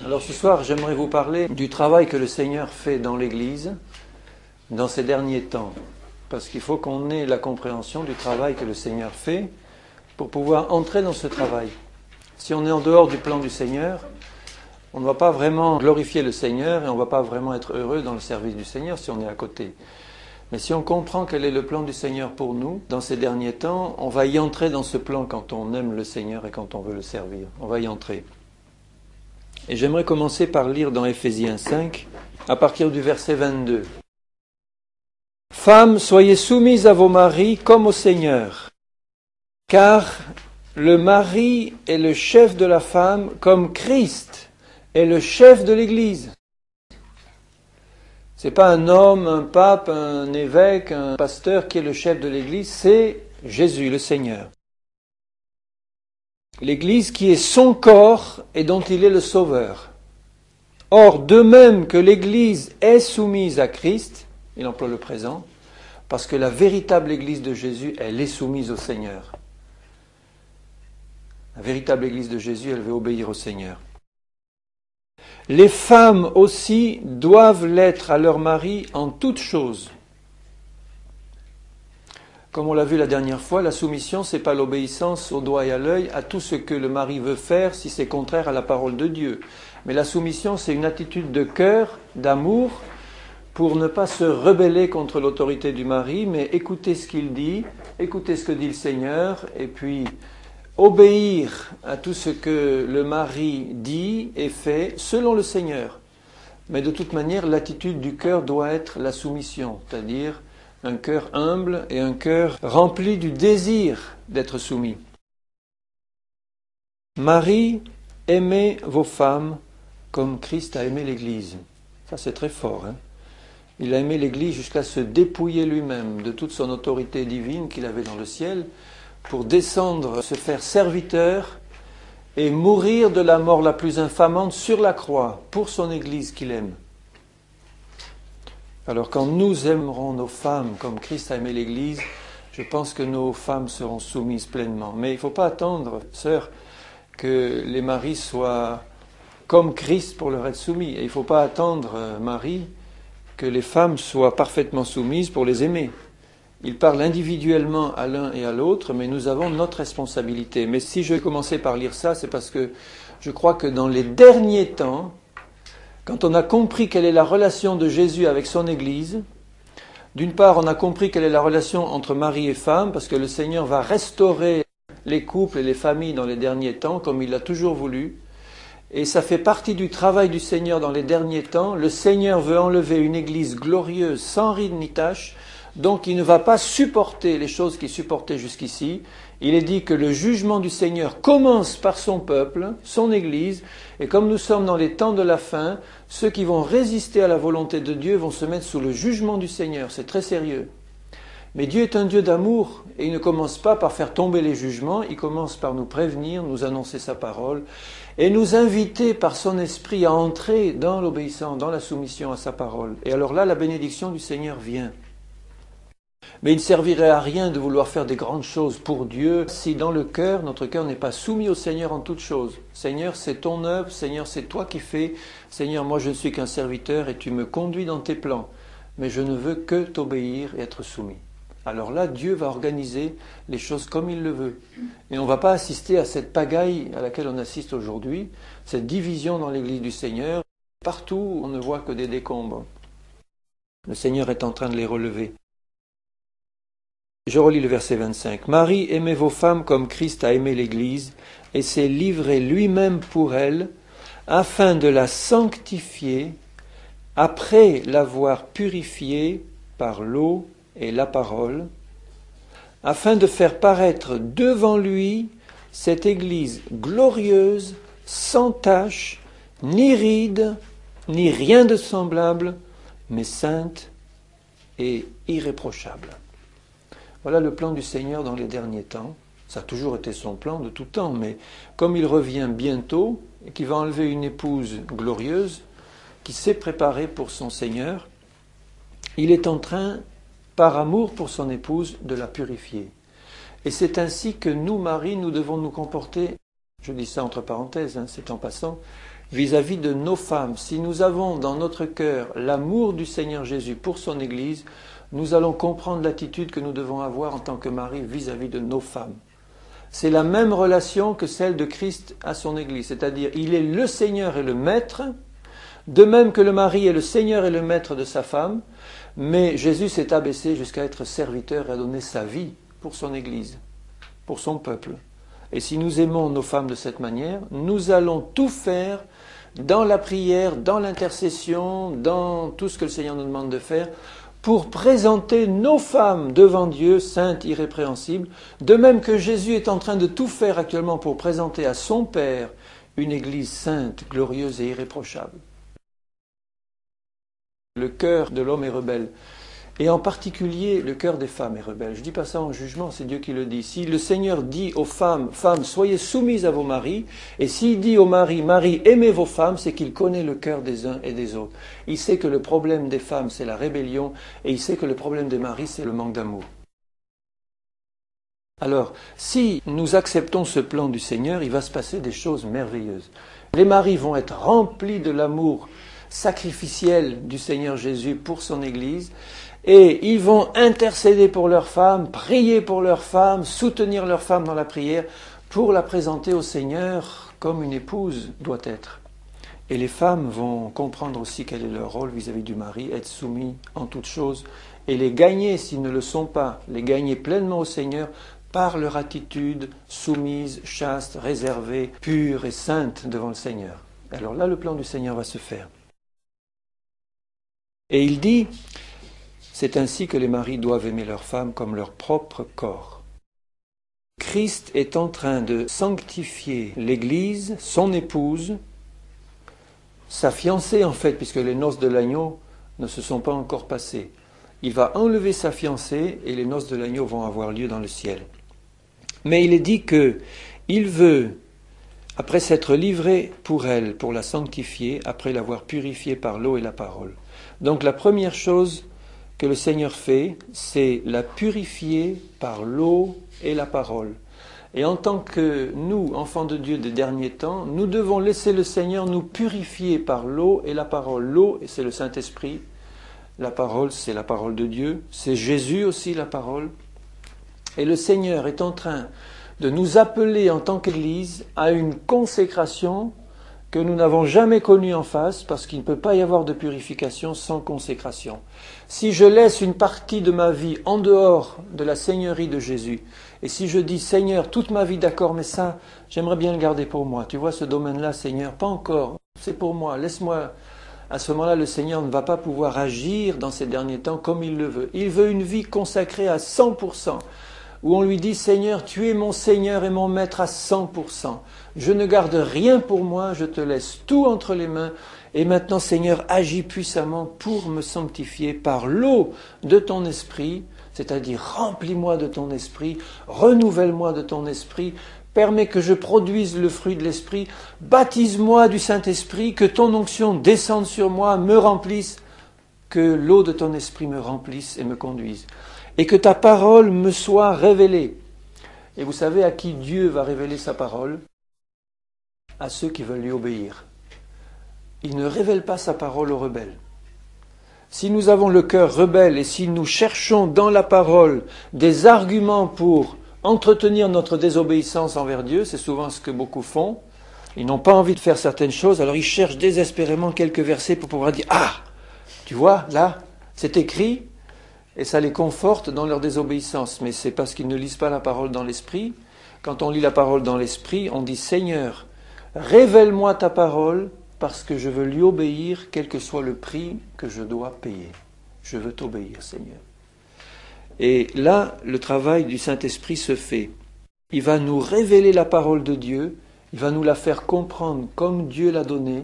Alors ce soir, j'aimerais vous parler du travail que le Seigneur fait dans l'Église dans ces derniers temps. Parce qu'il faut qu'on ait la compréhension du travail que le Seigneur fait pour pouvoir entrer dans ce travail. Si on est en dehors du plan du Seigneur, on ne va pas vraiment glorifier le Seigneur et on ne va pas vraiment être heureux dans le service du Seigneur si on est à côté. Mais si on comprend quel est le plan du Seigneur pour nous, dans ces derniers temps, on va y entrer dans ce plan quand on aime le Seigneur et quand on veut le servir. On va y entrer. Et j'aimerais commencer par lire dans Éphésiens 5, à partir du verset 22. « Femmes, soyez soumises à vos maris comme au Seigneur, car le mari est le chef de la femme, comme Christ est le chef de l'Église. » Ce n'est pas un homme, un pape, un évêque, un pasteur qui est le chef de l'Église, c'est Jésus, le Seigneur. L'Église qui est son corps et dont il est le sauveur. Or, de même que l'Église est soumise à Christ, il emploie le présent, parce que la véritable Église de Jésus, elle est soumise au Seigneur. La véritable Église de Jésus, elle veut obéir au Seigneur. Les femmes aussi doivent l'être à leur mari en toutes choses. Comme on l'a vu la dernière fois, la soumission, ce n'est pas l'obéissance au doigt et à l'œil à tout ce que le mari veut faire si c'est contraire à la parole de Dieu. Mais la soumission, c'est une attitude de cœur, d'amour, pour ne pas se rebeller contre l'autorité du mari, mais écouter ce qu'il dit, écouter ce que dit le Seigneur, et puis obéir à tout ce que le mari dit et fait selon le Seigneur. Mais de toute manière, l'attitude du cœur doit être la soumission, c'est-à-dire un cœur humble et un cœur rempli du désir d'être soumis. Marie, aimez vos femmes comme Christ a aimé l'Église. Ça, c'est très fort. Il a aimé l'Église jusqu'à se dépouiller lui-même de toute son autorité divine qu'il avait dans le ciel pour descendre, se faire serviteur et mourir de la mort la plus infamante sur la croix pour son Église qu'il aime. Alors quand nous aimerons nos femmes comme Christ a aimé l'Église, je pense que nos femmes seront soumises pleinement. Mais il ne faut pas attendre, sœurs, que les maris soient comme Christ pour leur être soumis. Et il ne faut pas attendre, Marie, que les femmes soient parfaitement soumises pour les aimer. Il parle individuellement à l'un et à l'autre, mais nous avons notre responsabilité. Mais si je commençais par lire ça, c'est parce que je crois que dans les derniers temps, quand on a compris quelle est la relation de Jésus avec son Église, d'une part, on a compris quelle est la relation entre mari et femme, parce que le Seigneur va restaurer les couples et les familles dans les derniers temps, comme il l'a toujours voulu. Et ça fait partie du travail du Seigneur dans les derniers temps. Le Seigneur veut enlever une Église glorieuse, sans ride ni tache, donc il ne va pas supporter les choses qu'il supportait jusqu'ici. Il est dit que le jugement du Seigneur commence par son peuple, son Église, et comme nous sommes dans les temps de la fin, ceux qui vont résister à la volonté de Dieu vont se mettre sous le jugement du Seigneur. C'est très sérieux. Mais Dieu est un Dieu d'amour, et il ne commence pas par faire tomber les jugements, il commence par nous prévenir, nous annoncer sa parole, et nous inviter par son esprit à entrer dans l'obéissance, dans la soumission à sa parole. Et alors là, la bénédiction du Seigneur vient. Mais il ne servirait à rien de vouloir faire des grandes choses pour Dieu si dans le cœur, notre cœur n'est pas soumis au Seigneur en toutes choses. Seigneur, c'est ton œuvre, Seigneur, c'est toi qui fais. Seigneur, moi je ne suis qu'un serviteur et tu me conduis dans tes plans. Mais je ne veux que t'obéir et être soumis. Alors là, Dieu va organiser les choses comme il le veut. Et on ne va pas assister à cette pagaille à laquelle on assiste aujourd'hui, cette division dans l'Église du Seigneur. Partout, on ne voit que des décombres. Le Seigneur est en train de les relever. Je relis le verset 25. « Marie, aimez vos femmes comme Christ a aimé l'Église et s'est livré lui-même pour elle, afin de la sanctifier, après l'avoir purifiée par l'eau et la parole, afin de faire paraître devant lui cette Église glorieuse, sans tache, ni ride, ni rien de semblable, mais sainte et irréprochable. » Voilà le plan du Seigneur dans les derniers temps. Ça a toujours été son plan de tout temps, mais comme il revient bientôt et qu'il va enlever une épouse glorieuse qui s'est préparée pour son Seigneur, il est en train, par amour pour son épouse, de la purifier. Et c'est ainsi que nous, maris, nous devons nous comporter, je dis ça entre parenthèses, c'est en passant, vis-à-vis de nos femmes. Si nous avons dans notre cœur l'amour du Seigneur Jésus pour son Église, nous allons comprendre l'attitude que nous devons avoir en tant que mari vis-à-vis de nos femmes. C'est la même relation que celle de Christ à son Église, c'est-à-dire il est le Seigneur et le Maître, de même que le mari est le Seigneur et le Maître de sa femme, mais Jésus s'est abaissé jusqu'à être serviteur et a donné sa vie pour son Église, pour son peuple. Et si nous aimons nos femmes de cette manière, nous allons tout faire dans la prière, dans l'intercession, dans tout ce que le Seigneur nous demande de faire, pour présenter nos femmes devant Dieu, saintes, irrépréhensibles, de même que Jésus est en train de tout faire actuellement pour présenter à son Père une Église sainte, glorieuse et irréprochable. Le cœur de l'homme est rebelle, et en particulier le cœur des femmes est rebelle. Je ne dis pas ça en jugement, c'est Dieu qui le dit. Si le Seigneur dit aux femmes, femmes, soyez soumises à vos maris, et s'il dit aux maris, maris, aimez vos femmes, c'est qu'il connaît le cœur des uns et des autres. Il sait que le problème des femmes, c'est la rébellion, et il sait que le problème des maris, c'est le manque d'amour. Alors, si nous acceptons ce plan du Seigneur, il va se passer des choses merveilleuses. Les maris vont être remplis de l'amour sacrificiel du Seigneur Jésus pour son Église, et ils vont intercéder pour leurs femmes, prier pour leurs femmes, soutenir leurs femmes dans la prière, pour la présenter au Seigneur comme une épouse doit être. Et les femmes vont comprendre aussi quel est leur rôle vis-à-vis du mari, être soumis en toutes choses, et les gagner s'ils ne le sont pas, les gagner pleinement au Seigneur par leur attitude soumise, chaste, réservée, pure et sainte devant le Seigneur. Alors là, le plan du Seigneur va se faire. Et il dit, c'est ainsi que les maris doivent aimer leurs femmes comme leur propre corps. Christ est en train de sanctifier l'Église, son épouse, sa fiancée en fait, puisque les noces de l'agneau ne se sont pas encore passées. Il va enlever sa fiancée et les noces de l'agneau vont avoir lieu dans le ciel. Mais il est dit qu'il veut, après s'être livré pour elle, pour la sanctifier, après l'avoir purifiée par l'eau et la parole. Donc la première chose que le Seigneur fait, c'est la purifier par l'eau et la parole. Et en tant que nous, enfants de Dieu des derniers temps, nous devons laisser le Seigneur nous purifier par l'eau et la parole. L'eau, c'est le Saint-Esprit. La parole, c'est la parole de Dieu. C'est Jésus aussi, la parole. Et le Seigneur est en train de nous appeler en tant qu'Église à une consécration que nous n'avons jamais connue en face, parce qu'il ne peut pas y avoir de purification sans consécration. Si je laisse une partie de ma vie en dehors de la Seigneurie de Jésus, et si je dis, Seigneur, toute ma vie, d'accord, mais ça, j'aimerais bien le garder pour moi. Tu vois, ce domaine-là, Seigneur, pas encore, c'est pour moi, laisse-moi. À ce moment-là, le Seigneur ne va pas pouvoir agir dans ces derniers temps comme il le veut. Il veut une vie consacrée à 100%. Où on lui dit, Seigneur, tu es mon Seigneur et mon Maître à 100%. Je ne garde rien pour moi, je te laisse tout entre les mains. Et maintenant, Seigneur, agis puissamment pour me sanctifier par l'eau de ton esprit, c'est-à-dire remplis-moi de ton esprit, renouvelle-moi de ton esprit, permets que je produise le fruit de l'esprit, baptise-moi du Saint-Esprit, que ton onction descende sur moi, me remplisse, que l'eau de ton esprit me remplisse et me conduise. Et que ta parole me soit révélée. Et vous savez à qui Dieu va révéler sa parole? À ceux qui veulent lui obéir. Il ne révèle pas sa parole aux rebelles. Si nous avons le cœur rebelle et si nous cherchons dans la parole des arguments pour entretenir notre désobéissance envers Dieu, c'est souvent ce que beaucoup font, ils n'ont pas envie de faire certaines choses, alors ils cherchent désespérément quelques versets pour pouvoir dire « Ah, tu vois, là, c'est écrit », et ça les conforte dans leur désobéissance. Mais c'est parce qu'ils ne lisent pas la parole dans l'esprit. Quand on lit la parole dans l'esprit, on dit « Seigneur, révèle-moi ta parole parce que je veux lui obéir, quel que soit le prix que je dois payer. Je veux t'obéir, Seigneur. » Et là, le travail du Saint-Esprit se fait. Il va nous révéler la parole de Dieu, il va nous la faire comprendre comme Dieu l'a donnée.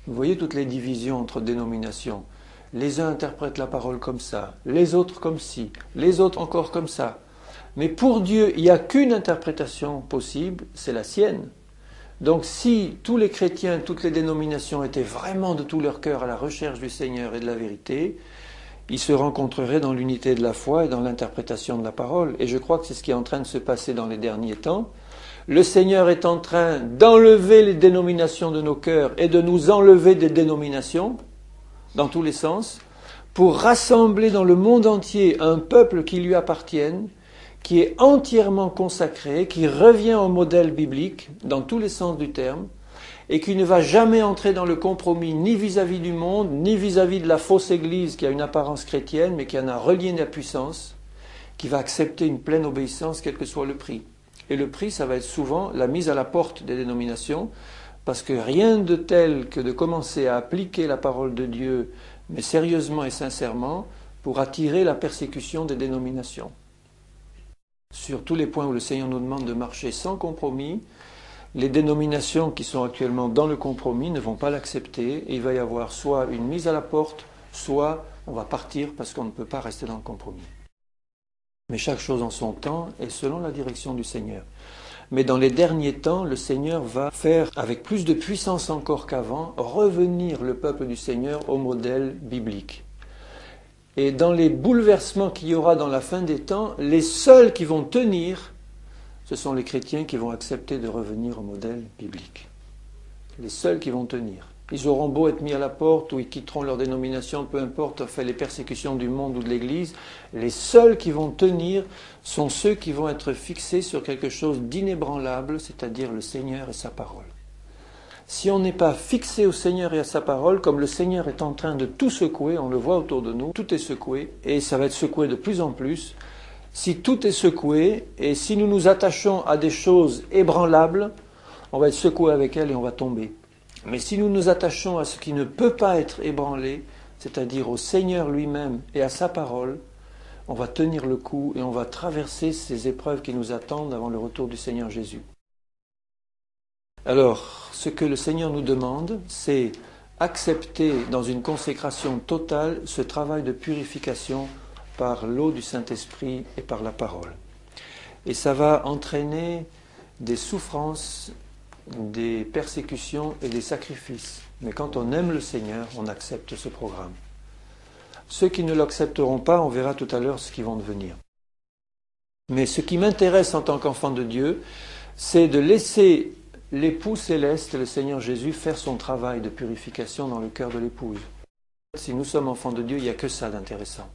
Vous voyez toutes les divisions entre dénominations. Les uns interprètent la parole comme ça, les autres comme ci, les autres encore comme ça. Mais pour Dieu, il n'y a qu'une interprétation possible, c'est la sienne. Donc si tous les chrétiens, toutes les dénominations étaient vraiment de tout leur cœur à la recherche du Seigneur et de la vérité, ils se rencontreraient dans l'unité de la foi et dans l'interprétation de la parole. Et je crois que c'est ce qui est en train de se passer dans les derniers temps. Le Seigneur est en train d'enlever les dénominations de nos cœurs et de nous enlever des dénominations, dans tous les sens, pour rassembler dans le monde entier un peuple qui lui appartienne, qui est entièrement consacré, qui revient au modèle biblique, dans tous les sens du terme, et qui ne va jamais entrer dans le compromis ni vis-à-vis du monde, ni vis-à-vis de la fausse Église qui a une apparence chrétienne, mais qui en a relié la puissance, qui va accepter une pleine obéissance, quel que soit le prix. Et le prix, ça va être souvent la mise à la porte des dénominations, parce que rien de tel que de commencer à appliquer la parole de Dieu, mais sérieusement et sincèrement, pour attirer la persécution des dénominations. Sur tous les points où le Seigneur nous demande de marcher sans compromis, les dénominations qui sont actuellement dans le compromis ne vont pas l'accepter, et il va y avoir soit une mise à la porte, soit on va partir parce qu'on ne peut pas rester dans le compromis. Mais chaque chose en son temps et selon la direction du Seigneur. Mais dans les derniers temps, le Seigneur va faire, avec plus de puissance encore qu'avant, revenir le peuple du Seigneur au modèle biblique. Et dans les bouleversements qu'il y aura dans la fin des temps, les seuls qui vont tenir, ce sont les chrétiens qui vont accepter de revenir au modèle biblique. Les seuls qui vont tenir. Ils auront beau être mis à la porte ou ils quitteront leur dénomination, peu importe, fait les persécutions du monde ou de l'Église, les seuls qui vont tenir sont ceux qui vont être fixés sur quelque chose d'inébranlable, c'est-à-dire le Seigneur et sa parole. Si on n'est pas fixé au Seigneur et à sa parole, comme le Seigneur est en train de tout secouer, on le voit autour de nous, tout est secoué, et ça va être secoué de plus en plus. Si tout est secoué, et si nous nous attachons à des choses ébranlables, on va être secoué avec elles et on va tomber. Mais si nous nous attachons à ce qui ne peut pas être ébranlé, c'est-à-dire au Seigneur lui-même et à sa parole, on va tenir le coup et on va traverser ces épreuves qui nous attendent avant le retour du Seigneur Jésus. Alors, ce que le Seigneur nous demande, c'est accepter dans une consécration totale ce travail de purification par l'eau du Saint-Esprit et par la parole. Et ça va entraîner des souffrances, des persécutions et des sacrifices. Mais quand on aime le Seigneur, on accepte ce programme. Ceux qui ne l'accepteront pas, on verra tout à l'heure ce qu'ils vont devenir. Mais ce qui m'intéresse en tant qu'enfant de Dieu, c'est de laisser l'époux céleste, le Seigneur Jésus, faire son travail de purification dans le cœur de l'épouse. Si nous sommes enfants de Dieu, il n'y a que ça d'intéressant.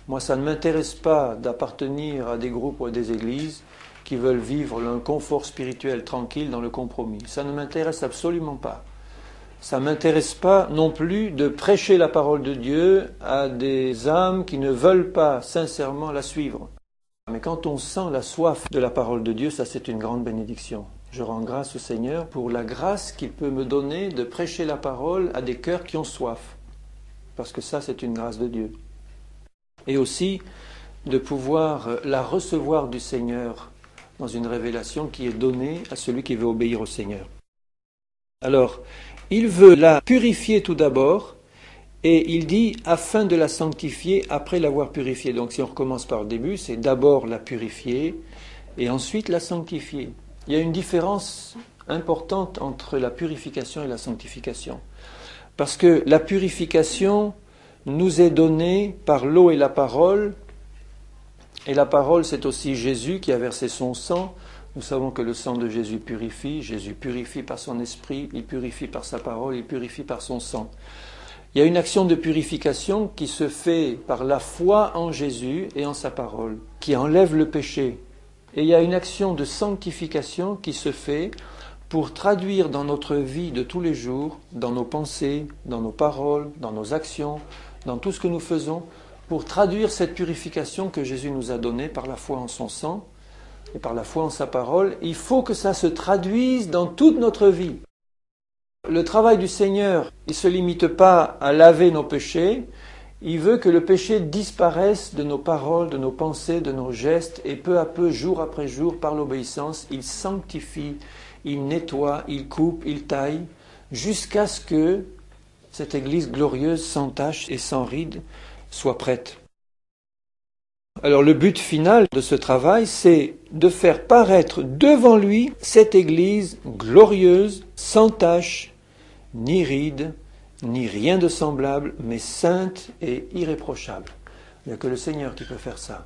Moi, ça ne m'intéresse pas d'appartenir à des groupes ou à des églises qui veulent vivre un confort spirituel tranquille dans le compromis. Ça ne m'intéresse absolument pas. Ça ne m'intéresse pas non plus de prêcher la parole de Dieu à des âmes qui ne veulent pas sincèrement la suivre. Mais quand on sent la soif de la parole de Dieu, ça c'est une grande bénédiction. Je rends grâce au Seigneur pour la grâce qu'il peut me donner de prêcher la parole à des cœurs qui ont soif. Parce que ça c'est une grâce de Dieu. Et aussi de pouvoir la recevoir du Seigneur dans une révélation qui est donnée à celui qui veut obéir au Seigneur. Alors, il veut la purifier tout d'abord, et il dit afin de la sanctifier après l'avoir purifiée. Donc si on recommence par le début, c'est d'abord la purifier, et ensuite la sanctifier. Il y a une différence importante entre la purification et la sanctification. Parce que la purification nous est donnée par l'eau et la parole, et la parole, c'est aussi Jésus qui a versé son sang. Nous savons que le sang de Jésus purifie par son esprit, il purifie par sa parole, il purifie par son sang. Il y a une action de purification qui se fait par la foi en Jésus et en sa parole, qui enlève le péché. Et il y a une action de sanctification qui se fait pour traduire dans notre vie de tous les jours, dans nos pensées, dans nos paroles, dans nos actions, dans tout ce que nous faisons, pour traduire cette purification que Jésus nous a donnée par la foi en son sang et par la foi en sa parole. Il faut que ça se traduise dans toute notre vie. Le travail du Seigneur, il ne se limite pas à laver nos péchés, il veut que le péché disparaisse de nos paroles, de nos pensées, de nos gestes, et peu à peu, jour après jour, par l'obéissance, il sanctifie, il nettoie, il coupe, il taille, jusqu'à ce que cette Église glorieuse, sans tache et sans ride, soit prête. Alors le but final de ce travail, c'est de faire paraître devant lui cette Église glorieuse, sans tache, ni ride, ni rien de semblable, mais sainte et irréprochable. Il n'y a que le Seigneur qui peut faire ça.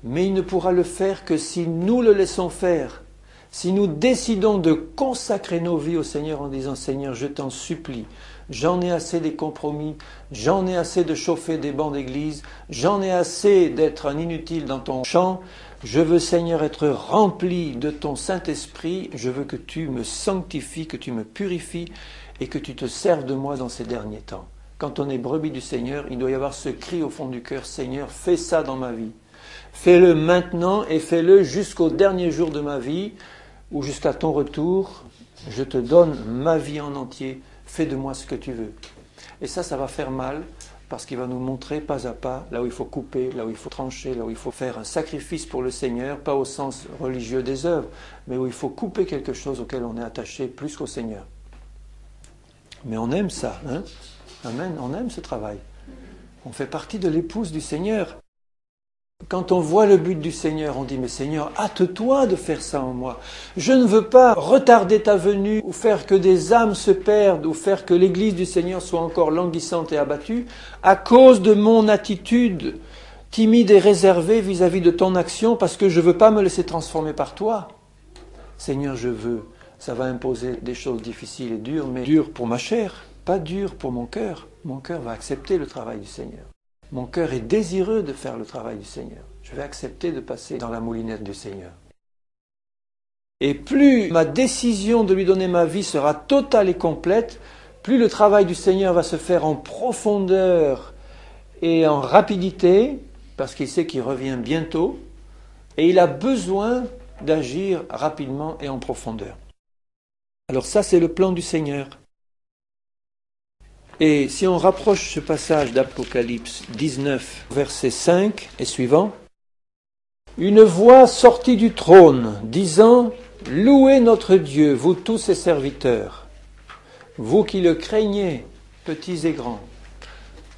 Mais il ne pourra le faire que si nous le laissons faire. si nous décidons de consacrer nos vies au Seigneur en disant « Seigneur, je t'en supplie, j'en ai assez des compromis, j'en ai assez de chauffer des bancs d'église, j'en ai assez d'être un inutile dans ton champ, je veux Seigneur être rempli de ton Saint-Esprit, je veux que tu me sanctifies, que tu me purifies et que tu te serves de moi dans ces derniers temps. » Quand on est brebis du Seigneur, il doit y avoir ce cri au fond du cœur « Seigneur, fais ça dans ma vie. Fais-le maintenant et fais-le jusqu'au dernier jour de ma vie ou jusqu'à ton retour. Je te donne ma vie en entier. Fais de moi ce que tu veux. » Et ça va faire mal parce qu'il va nous montrer pas à pas là où il faut couper, là où il faut trancher, là où il faut faire un sacrifice pour le Seigneur, pas au sens religieux des œuvres, mais où il faut couper quelque chose auquel on est attaché plus qu'au Seigneur. Mais on aime ça, hein? Amen, on aime ce travail. On fait partie de l'épouse du Seigneur. Quand on voit le but du Seigneur, on dit « Mais Seigneur, hâte-toi de faire ça en moi. Je ne veux pas retarder ta venue ou faire que des âmes se perdent ou faire que l'Église du Seigneur soit encore languissante et abattue à cause de mon attitude timide et réservée vis-à-vis de ton action parce que je ne veux pas me laisser transformer par toi. Seigneur, je veux. » Ça va imposer des choses difficiles et dures, mais dures pour ma chair, pas dures pour mon cœur. Mon cœur va accepter le travail du Seigneur. Mon cœur est désireux de faire le travail du Seigneur. Je vais accepter de passer dans la moulinette du Seigneur. Et plus ma décision de lui donner ma vie sera totale et complète, plus le travail du Seigneur va se faire en profondeur et en rapidité, parce qu'il sait qu'il revient bientôt, et il a besoin d'agir rapidement et en profondeur. Alors ça, c'est le plan du Seigneur. Et si on rapproche ce passage d'Apocalypse 19, verset 5 et suivant, « Une voix sortit du trône, disant, « Louez notre Dieu, vous tous ses serviteurs, vous qui le craignez, petits et grands. »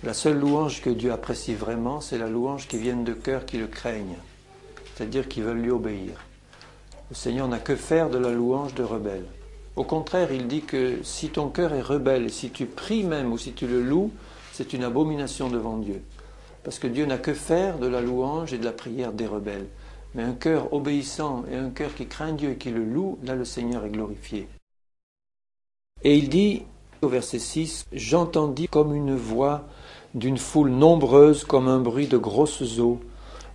La seule louange que Dieu apprécie vraiment, c'est la louange qui vient de cœurs qui le craignent, c'est-à-dire qui veulent lui obéir. Le Seigneur n'a que faire de la louange de rebelles. Au contraire, il dit que si ton cœur est rebelle, et si tu pries même ou si tu le loues, c'est une abomination devant Dieu. Parce que Dieu n'a que faire de la louange et de la prière des rebelles. Mais un cœur obéissant et un cœur qui craint Dieu et qui le loue, là le Seigneur est glorifié. Et il dit, au verset 6, « J'entendis comme une voix d'une foule nombreuse, comme un bruit de grosses eaux,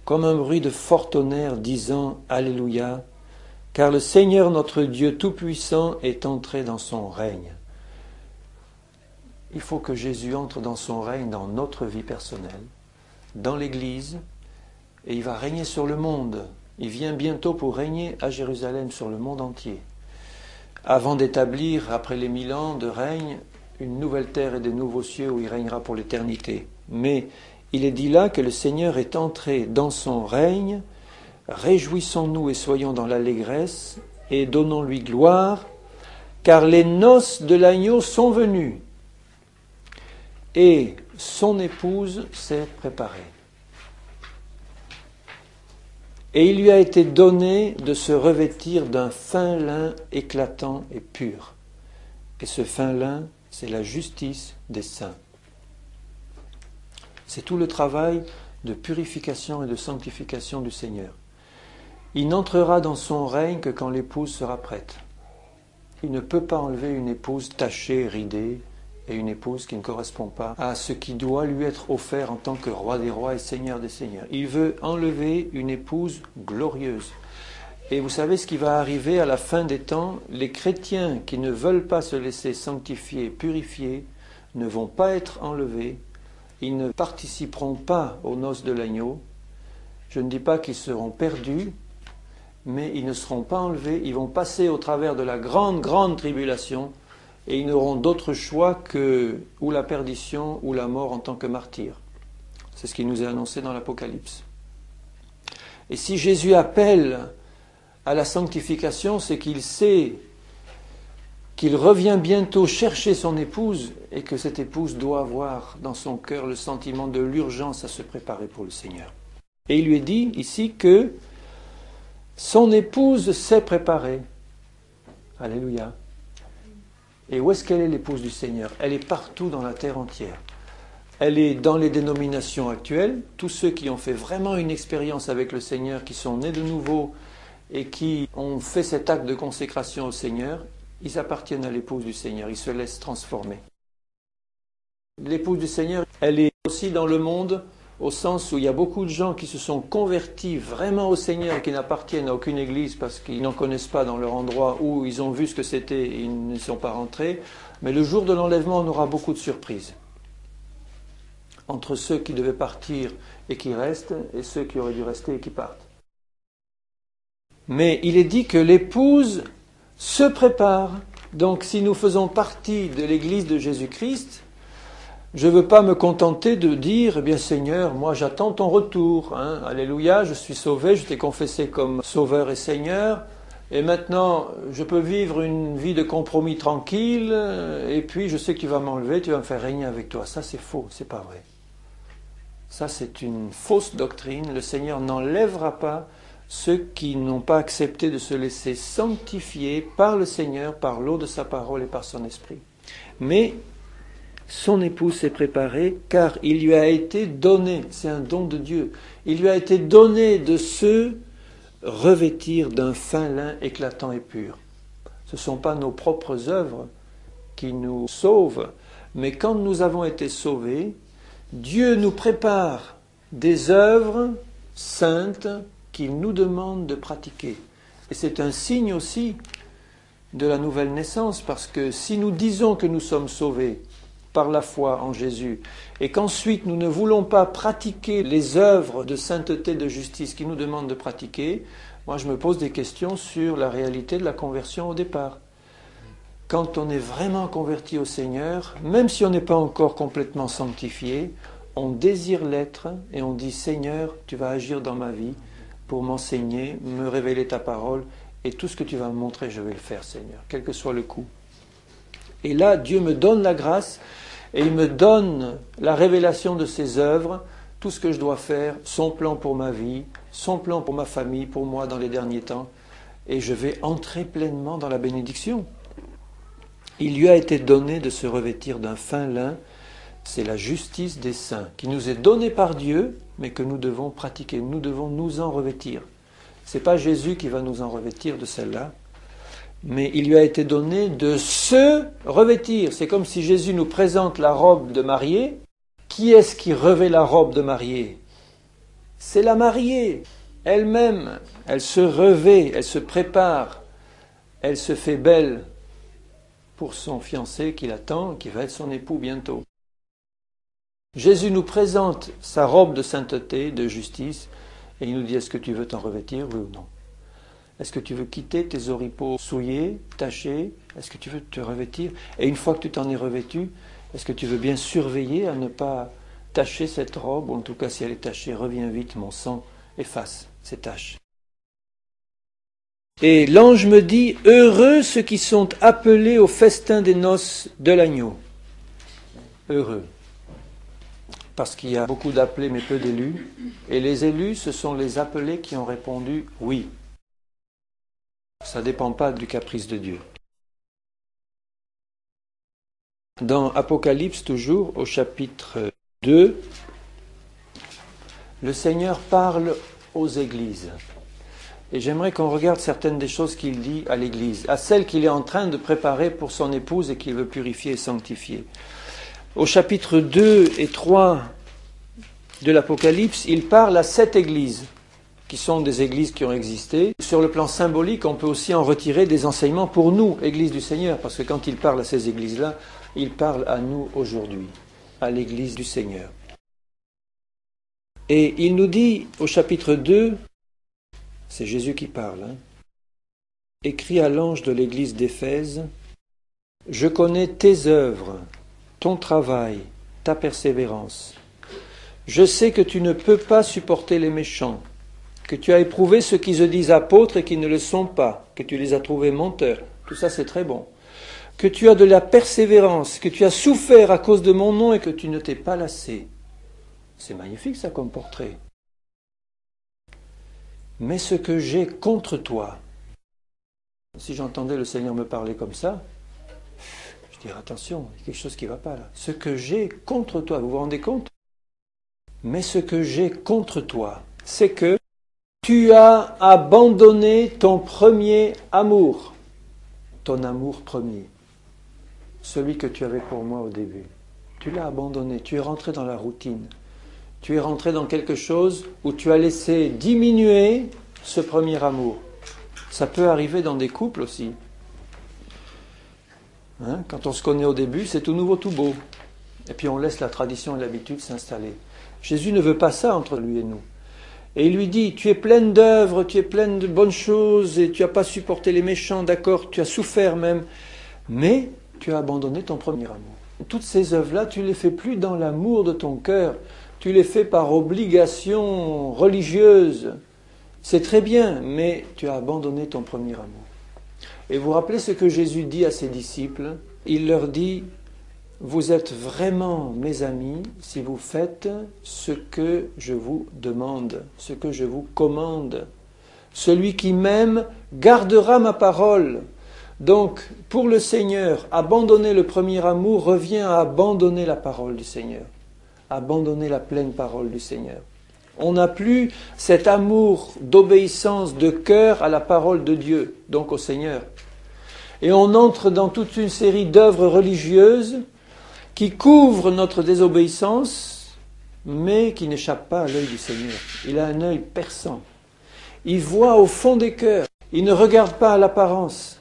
comme un bruit de fort tonnerre, disant, Alléluia, car le Seigneur notre Dieu Tout-Puissant est entré dans son règne. » Il faut que Jésus entre dans son règne dans notre vie personnelle, dans l'Église, et il va régner sur le monde. Il vient bientôt pour régner à Jérusalem sur le monde entier, avant d'établir, après les 1000 ans de règne, une nouvelle terre et des nouveaux cieux où il régnera pour l'éternité. Mais il est dit là que le Seigneur est entré dans son règne. Réjouissons-nous et soyons dans l'allégresse et donnons-lui gloire, car les noces de l'agneau sont venues et son épouse s'est préparée. Et il lui a été donné de se revêtir d'un fin lin éclatant et pur. Et ce fin lin, c'est la justice des saints. C'est tout le travail de purification et de sanctification du Seigneur. Il n'entrera dans son règne que quand l'épouse sera prête. Il ne peut pas enlever une épouse tachée, ridée, et une épouse qui ne correspond pas à ce qui doit lui être offert en tant que roi des rois et seigneur des seigneurs. Il veut enlever une épouse glorieuse. Et vous savez ce qui va arriver à la fin des temps? Les chrétiens qui ne veulent pas se laisser sanctifier, purifier, ne vont pas être enlevés. Ils ne participeront pas aux noces de l'agneau. Je ne dis pas qu'ils seront perdus, mais ils ne seront pas enlevés. Ils vont passer au travers de la grande tribulation et ils n'auront d'autre choix que ou la perdition ou la mort en tant que martyrs. C'est ce qui nous est annoncé dans l'Apocalypse. Et si Jésus appelle à la sanctification, c'est qu'il sait qu'il revient bientôt chercher son épouse et que cette épouse doit avoir dans son cœur le sentiment de l'urgence à se préparer pour le Seigneur. Et il lui est dit ici que son épouse s'est préparée. Alléluia. Et où est-ce qu'elle est, l'épouse du Seigneur? Elle est partout dans la terre entière. Elle est dans les dénominations actuelles. Tous ceux qui ont fait vraiment une expérience avec le Seigneur, qui sont nés de nouveau et qui ont fait cet acte de consécration au Seigneur, ils appartiennent à l'épouse du Seigneur, ils se laissent transformer. L'épouse du Seigneur, elle est aussi dans le monde au sens où il y a beaucoup de gens qui se sont convertis vraiment au Seigneur et qui n'appartiennent à aucune église parce qu'ils n'en connaissent pas dans leur endroit où ils ont vu ce que c'était et ils ne sont pas rentrés. Mais le jour de l'enlèvement, on aura beaucoup de surprises. Entre ceux qui devaient partir et qui restent et ceux qui auraient dû rester et qui partent. Mais il est dit que l'épouse se prépare. Donc si nous faisons partie de l'église de Jésus-Christ, je ne veux pas me contenter de dire, eh bien Seigneur, moi j'attends ton retour. Alléluia, je suis sauvé, je t'ai confessé comme Sauveur et Seigneur. Et maintenant, je peux vivre une vie de compromis tranquille. Et puis, je sais que tu vas m'enlever, tu vas me faire régner avec toi. Ça, c'est faux, c'est pas vrai. Ça, c'est une fausse doctrine. Le Seigneur n'enlèvera pas ceux qui n'ont pas accepté de se laisser sanctifier par le Seigneur, par l'eau de sa parole et par son esprit. Mais son épouse s'est préparée car il lui a été donné, c'est un don de Dieu, il lui a été donné de se revêtir d'un fin lin éclatant et pur. Ce ne sont pas nos propres œuvres qui nous sauvent, mais quand nous avons été sauvés, Dieu nous prépare des œuvres saintes qu'il nous demande de pratiquer. Et c'est un signe aussi de la nouvelle naissance, parce que si nous disons que nous sommes sauvés par la foi en Jésus, et qu'ensuite nous ne voulons pas pratiquer les œuvres de sainteté, de justice qu'il nous demande de pratiquer, moi je me pose des questions sur la réalité de la conversion au départ. Quand on est vraiment converti au Seigneur, même si on n'est pas encore complètement sanctifié, on désire l'être et on dit « Seigneur, tu vas agir dans ma vie pour m'enseigner, me révéler ta parole, et tout ce que tu vas me montrer, je vais le faire, Seigneur, quel que soit le coût. » Et là, Dieu me donne la grâce et il me donne la révélation de ses œuvres, tout ce que je dois faire, son plan pour ma vie, son plan pour ma famille, pour moi dans les derniers temps, et je vais entrer pleinement dans la bénédiction. Il lui a été donné de se revêtir d'un fin lin, c'est la justice des saints, qui nous est donnée par Dieu, mais que nous devons pratiquer, nous devons nous en revêtir. Ce n'est pas Jésus qui va nous en revêtir de celle-là, mais il lui a été donné de se revêtir. C'est comme si Jésus nous présente la robe de mariée. Qui est-ce qui revêt la robe de mariée? C'est la mariée elle-même. Elle se revêt, elle se prépare, elle se fait belle pour son fiancé qui l'attend, qui va être son époux bientôt. Jésus nous présente sa robe de sainteté, de justice, et il nous dit, est-ce que tu veux t'en revêtir, oui ou non? Est-ce que tu veux quitter tes oripeaux souillés, tachés? Est-ce que tu veux te revêtir? Et une fois que tu t'en es revêtu, est-ce que tu veux bien surveiller à ne pas tacher cette robe? Ou en tout cas, si elle est tachée, reviens vite, mon sang, efface ces taches. Et l'ange me dit, heureux ceux qui sont appelés au festin des noces de l'agneau. Heureux. Parce qu'il y a beaucoup d'appelés mais peu d'élus. Et les élus, ce sont les appelés qui ont répondu oui. Ça ne dépend pas du caprice de Dieu. Dans Apocalypse, toujours, au chapitre 2, le Seigneur parle aux églises. Et j'aimerais qu'on regarde certaines des choses qu'il dit à l'église, à celle qu'il est en train de préparer pour son épouse et qu'il veut purifier et sanctifier. Au chapitre 2 et 3 de l'Apocalypse, il parle à 7 églises, qui sont des églises qui ont existé. Sur le plan symbolique, on peut aussi en retirer des enseignements pour nous, Église du Seigneur, parce que quand il parle à ces églises-là, il parle à nous aujourd'hui, à l'Église du Seigneur. Et il nous dit au chapitre 2, c'est Jésus qui parle, écrit à l'ange de l'Église d'Éphèse, « Je connais tes œuvres, ton travail, ta persévérance. Je sais que tu ne peux pas supporter les méchants, que tu as éprouvé ceux qui se disent apôtres et qui ne le sont pas, que tu les as trouvés menteurs. Tout ça, c'est très bon. Que tu as de la persévérance, que tu as souffert à cause de mon nom et que tu ne t'es pas lassé. » C'est magnifique ça comme portrait. « Mais ce que j'ai contre toi, » si j'entendais le Seigneur me parler comme ça, je dirais attention, il y a quelque chose qui ne va pas là. « Ce que j'ai contre toi, vous vous rendez compte? Mais ce que j'ai contre toi, c'est que Tu as abandonné ton premier amour, ton amour premier, celui que tu avais pour moi au début. Tu l'as abandonné, tu es rentré dans la routine. Tu es rentré dans quelque chose où tu as laissé diminuer ce premier amour. Ça peut arriver dans des couples aussi. Quand on se connaît au début, c'est tout nouveau, tout beau. Et puis on laisse la tradition et l'habitude s'installer. Jésus ne veut pas ça entre lui et nous. Et il lui dit, tu es pleine d'œuvres, tu es pleine de bonnes choses, et tu n'as pas supporté les méchants, d'accord, tu as souffert même, mais tu as abandonné ton premier amour. Toutes ces œuvres-là, tu ne les fais plus dans l'amour de ton cœur. Tu les fais par obligation religieuse. C'est très bien, mais tu as abandonné ton premier amour. Et vous vous rappelez ce que Jésus dit à ses disciples? Il leur dit, vous êtes vraiment mes amis si vous faites ce que je vous demande, ce que je vous commande. Celui qui m'aime gardera ma parole. Donc, pour le Seigneur, abandonner le premier amour revient à abandonner la parole du Seigneur. Abandonner la pleine parole du Seigneur. On n'a plus cet amour d'obéissance de cœur à la parole de Dieu, donc au Seigneur. Et on entre dans toute une série d'œuvres religieuses qui couvrent notre désobéissance, mais qui n'échappent pas à l'œil du Seigneur. Il a un œil perçant. Il voit au fond des cœurs. Il ne regarde pas à l'apparence.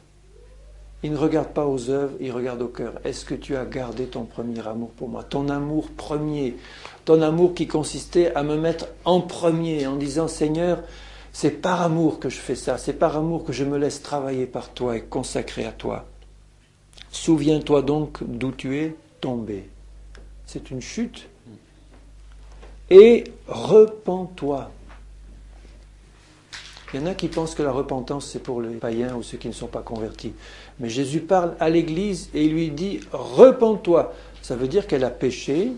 Il ne regarde pas aux œuvres, il regarde au cœur. Est-ce que tu as gardé ton premier amour pour moi? Ton amour premier, ton amour qui consistait à me mettre en premier, en disant, Seigneur, c'est par amour que je fais ça, c'est par amour que je me laisse travailler par toi et consacrer à toi. Souviens-toi donc d'où tu es tombé. C'est une chute. Et repens-toi. Il y en a qui pensent que la repentance, c'est pour les païens ou ceux qui ne sont pas convertis. Mais Jésus parle à l'Église et il lui dit « Repens-toi ». Ça veut dire qu'elle a péché,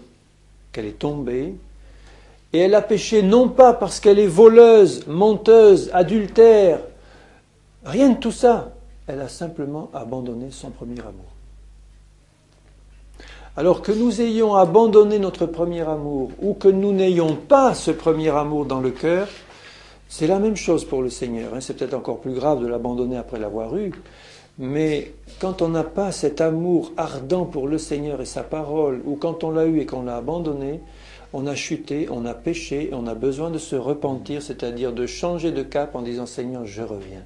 qu'elle est tombée. Et elle a péché non pas parce qu'elle est voleuse, menteuse, adultère. Rien de tout ça. Elle a simplement abandonné son premier amour. Alors que nous ayons abandonné notre premier amour ou que nous n'ayons pas ce premier amour dans le cœur, c'est la même chose pour le Seigneur. C'est peut-être encore plus grave de l'abandonner après l'avoir eu, mais quand on n'a pas cet amour ardent pour le Seigneur et sa parole, ou quand on l'a eu et qu'on l'a abandonné, on a chuté, on a péché, et on a besoin de se repentir, c'est-à-dire de changer de cap en disant « Seigneur, je reviens.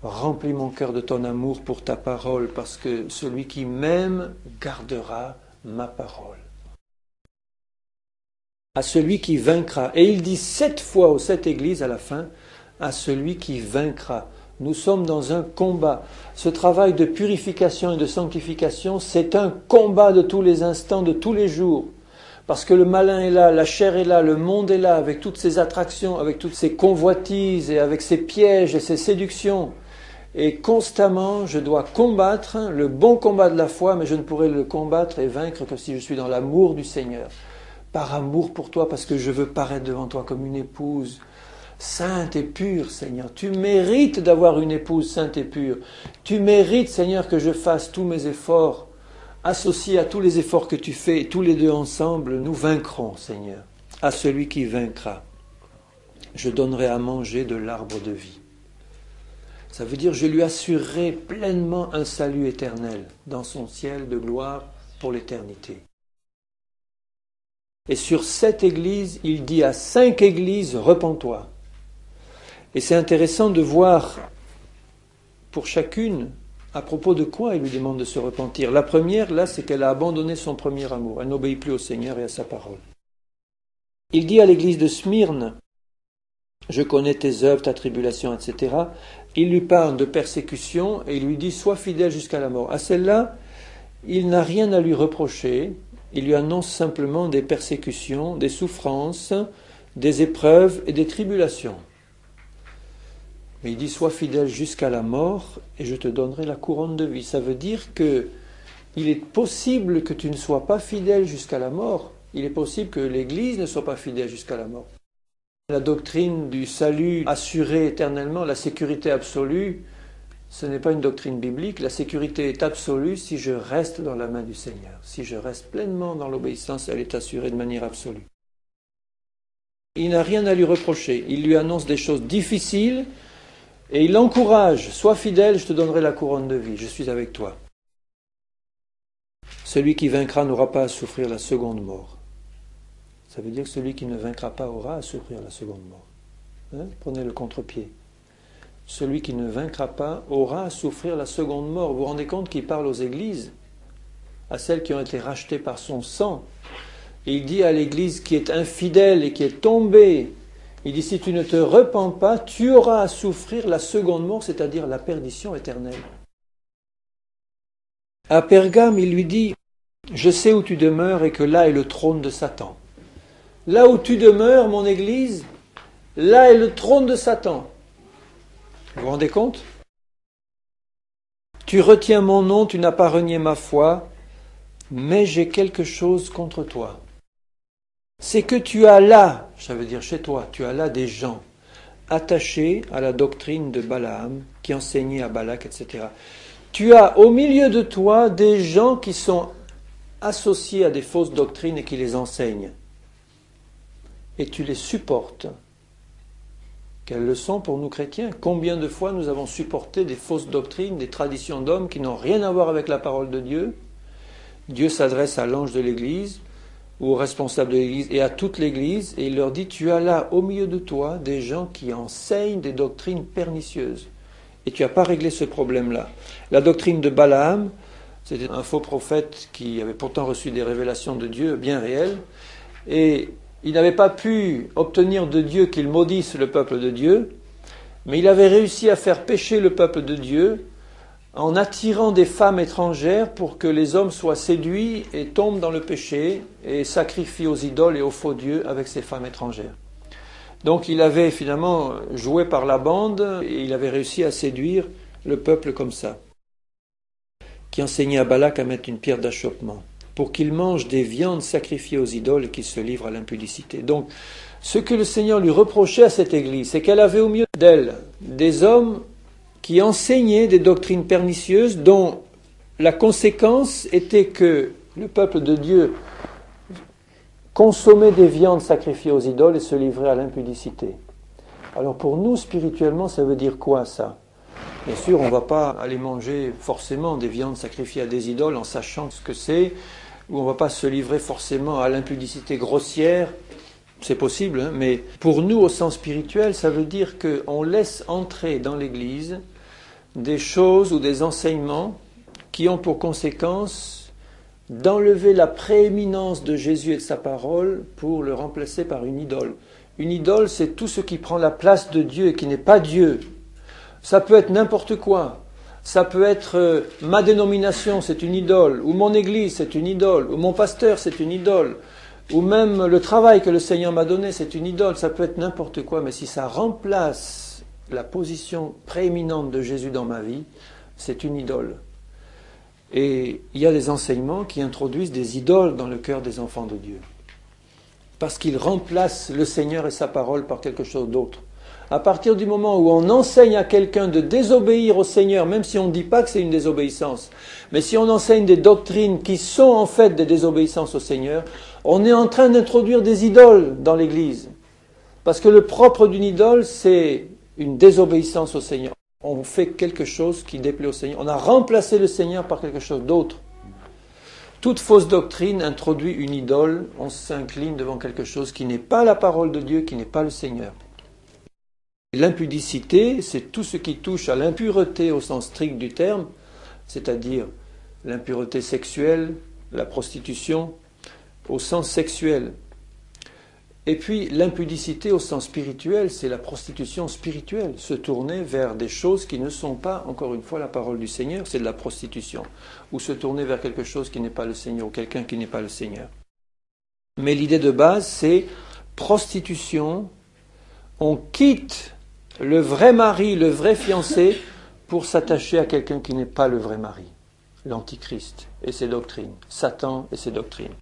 Remplis mon cœur de ton amour pour ta parole, parce que celui qui m'aime gardera ma parole. » À celui qui vaincra. Et il dit 7 fois aux 7 églises à la fin, à celui qui vaincra. Nous sommes dans un combat. Ce travail de purification et de sanctification, c'est un combat de tous les instants, de tous les jours. Parce que le malin est là, la chair est là, le monde est là, avec toutes ses attractions, avec toutes ses convoitises, et avec ses pièges et ses séductions. Et constamment, je dois combattre le bon combat de la foi, mais je ne pourrai le combattre et vaincre que si je suis dans l'amour du Seigneur. Par amour pour toi, parce que je veux paraître devant toi comme une épouse sainte et pure, Seigneur. Tu mérites d'avoir une épouse sainte et pure. Tu mérites, Seigneur, que je fasse tous mes efforts, associés à tous les efforts que tu fais, et tous les deux ensemble, nous vaincrons, Seigneur. À celui qui vaincra, je donnerai à manger de l'arbre de vie. Ça veut dire, je lui assurerai pleinement un salut éternel dans son ciel de gloire pour l'éternité. Et sur 7 églises, il dit à 5 églises, repens-toi. Et c'est intéressant de voir pour chacune à propos de quoi il lui demande de se repentir. La première, là, c'est qu'elle a abandonné son premier amour. Elle n'obéit plus au Seigneur et à sa parole. Il dit à l'église de Smyrne, je connais tes œuvres, ta tribulation, etc. Il lui parle de persécution et il lui dit, sois fidèle jusqu'à la mort. À celle-là, il n'a rien à lui reprocher. Il lui annonce simplement des persécutions, des souffrances, des épreuves et des tribulations. Mais il dit, sois fidèle jusqu'à la mort et je te donnerai la couronne de vie. Ça veut dire que il est possible que tu ne sois pas fidèle jusqu'à la mort. Il est possible que l'Église ne soit pas fidèle jusqu'à la mort. La doctrine du salut assuré éternellement, la sécurité absolue, ce n'est pas une doctrine biblique. La sécurité est absolue si je reste dans la main du Seigneur. Si je reste pleinement dans l'obéissance, elle est assurée de manière absolue. Il n'a rien à lui reprocher. Il lui annonce des choses difficiles et il l'encourage. Sois fidèle, je te donnerai la couronne de vie. Je suis avec toi. Celui qui vaincra n'aura pas à souffrir la seconde mort. Ça veut dire que celui qui ne vaincra pas aura à souffrir la seconde mort. Hein? Prenez le contre-pied. Celui qui ne vaincra pas aura à souffrir la seconde mort. Vous vous rendez compte qu'il parle aux églises, à celles qui ont été rachetées par son sang. Et il dit à l'église qui est infidèle et qui est tombée, il dit, si tu ne te repens pas, tu auras à souffrir la seconde mort, c'est-à-dire la perdition éternelle. À Pergame, il lui dit, je sais où tu demeures et que là est le trône de Satan. Là où tu demeures, mon église, là est le trône de Satan. Vous vous rendez compte? Tu retiens mon nom, tu n'as pas renié ma foi, mais j'ai quelque chose contre toi. C'est que tu as là, ça veut dire chez toi, tu as là des gens attachés à la doctrine de Balaam, qui enseignait à Balak, etc. Tu as au milieu de toi des gens qui sont associés à des fausses doctrines et qui les enseignent. Et tu les supportes. Quelles leçons pour nous chrétiens? Combien de fois nous avons supporté des fausses doctrines, des traditions d'hommes qui n'ont rien à voir avec la parole de Dieu? Dieu s'adresse à l'ange de l'Église, ou aux responsables de l'Église et à toute l'Église, et il leur dit, tu as là au milieu de toi des gens qui enseignent des doctrines pernicieuses. Et tu n'as pas réglé ce problème-là. La doctrine de Balaam, c'était un faux prophète qui avait pourtant reçu des révélations de Dieu bien réelles, et il n'avait pas pu obtenir de Dieu qu'il maudisse le peuple de Dieu, mais il avait réussi à faire pécher le peuple de Dieu en attirant des femmes étrangères pour que les hommes soient séduits et tombent dans le péché et sacrifient aux idoles et aux faux dieux avec ces femmes étrangères. Donc il avait finalement joué par la bande et il avait réussi à séduire le peuple comme ça, qui enseignait à Balak à mettre une pierre d'achoppement pour qu'il mange des viandes sacrifiées aux idoles et qu'il se livre à l'impudicité. Donc ce que le Seigneur lui reprochait à cette église, c'est qu'elle avait au milieu d'elle des hommes qui enseignaient des doctrines pernicieuses dont la conséquence était que le peuple de Dieu consommait des viandes sacrifiées aux idoles et se livrait à l'impudicité. Alors pour nous, spirituellement, ça veut dire quoi ça? Bien sûr, on ne va pas aller manger forcément des viandes sacrifiées à des idoles en sachant ce que c'est, ou on ne va pas se livrer forcément à l'impudicité grossière. C'est possible, hein, mais pour nous, au sens spirituel, ça veut dire qu'on laisse entrer dans l'Église des choses ou des enseignements qui ont pour conséquence d'enlever la prééminence de Jésus et de sa parole pour le remplacer par une idole. Une idole, c'est tout ce qui prend la place de Dieu et qui n'est pas Dieu. Ça peut être n'importe quoi. Ça peut être ma dénomination, c'est une idole, ou mon église, c'est une idole, ou mon pasteur, c'est une idole, ou même le travail que le Seigneur m'a donné, c'est une idole. Ça peut être n'importe quoi, mais si ça remplace la position prééminente de Jésus dans ma vie, c'est une idole. Et il y a des enseignements qui introduisent des idoles dans le cœur des enfants de Dieu, parce qu'ils remplacent le Seigneur et sa parole par quelque chose d'autre. À partir du moment où on enseigne à quelqu'un de désobéir au Seigneur, même si on ne dit pas que c'est une désobéissance, mais si on enseigne des doctrines qui sont en fait des désobéissances au Seigneur, on est en train d'introduire des idoles dans l'Église. Parce que le propre d'une idole, c'est une désobéissance au Seigneur. On fait quelque chose qui déplaît au Seigneur. On a remplacé le Seigneur par quelque chose d'autre. Toute fausse doctrine introduit une idole. On s'incline devant quelque chose qui n'est pas la parole de Dieu, qui n'est pas le Seigneur. L'impudicité, c'est tout ce qui touche à l'impureté au sens strict du terme, c'est-à-dire l'impureté sexuelle, la prostitution, au sens sexuel. Et puis l'impudicité au sens spirituel, c'est la prostitution spirituelle, se tourner vers des choses qui ne sont pas, encore une fois, la parole du Seigneur, c'est de la prostitution, ou se tourner vers quelque chose qui n'est pas le Seigneur, ou quelqu'un qui n'est pas le Seigneur. Mais l'idée de base, c'est prostitution, on quitte le vrai mari, le vrai fiancé, pour s'attacher à quelqu'un qui n'est pas le vrai mari, l'Antichrist et ses doctrines, Satan et ses doctrines.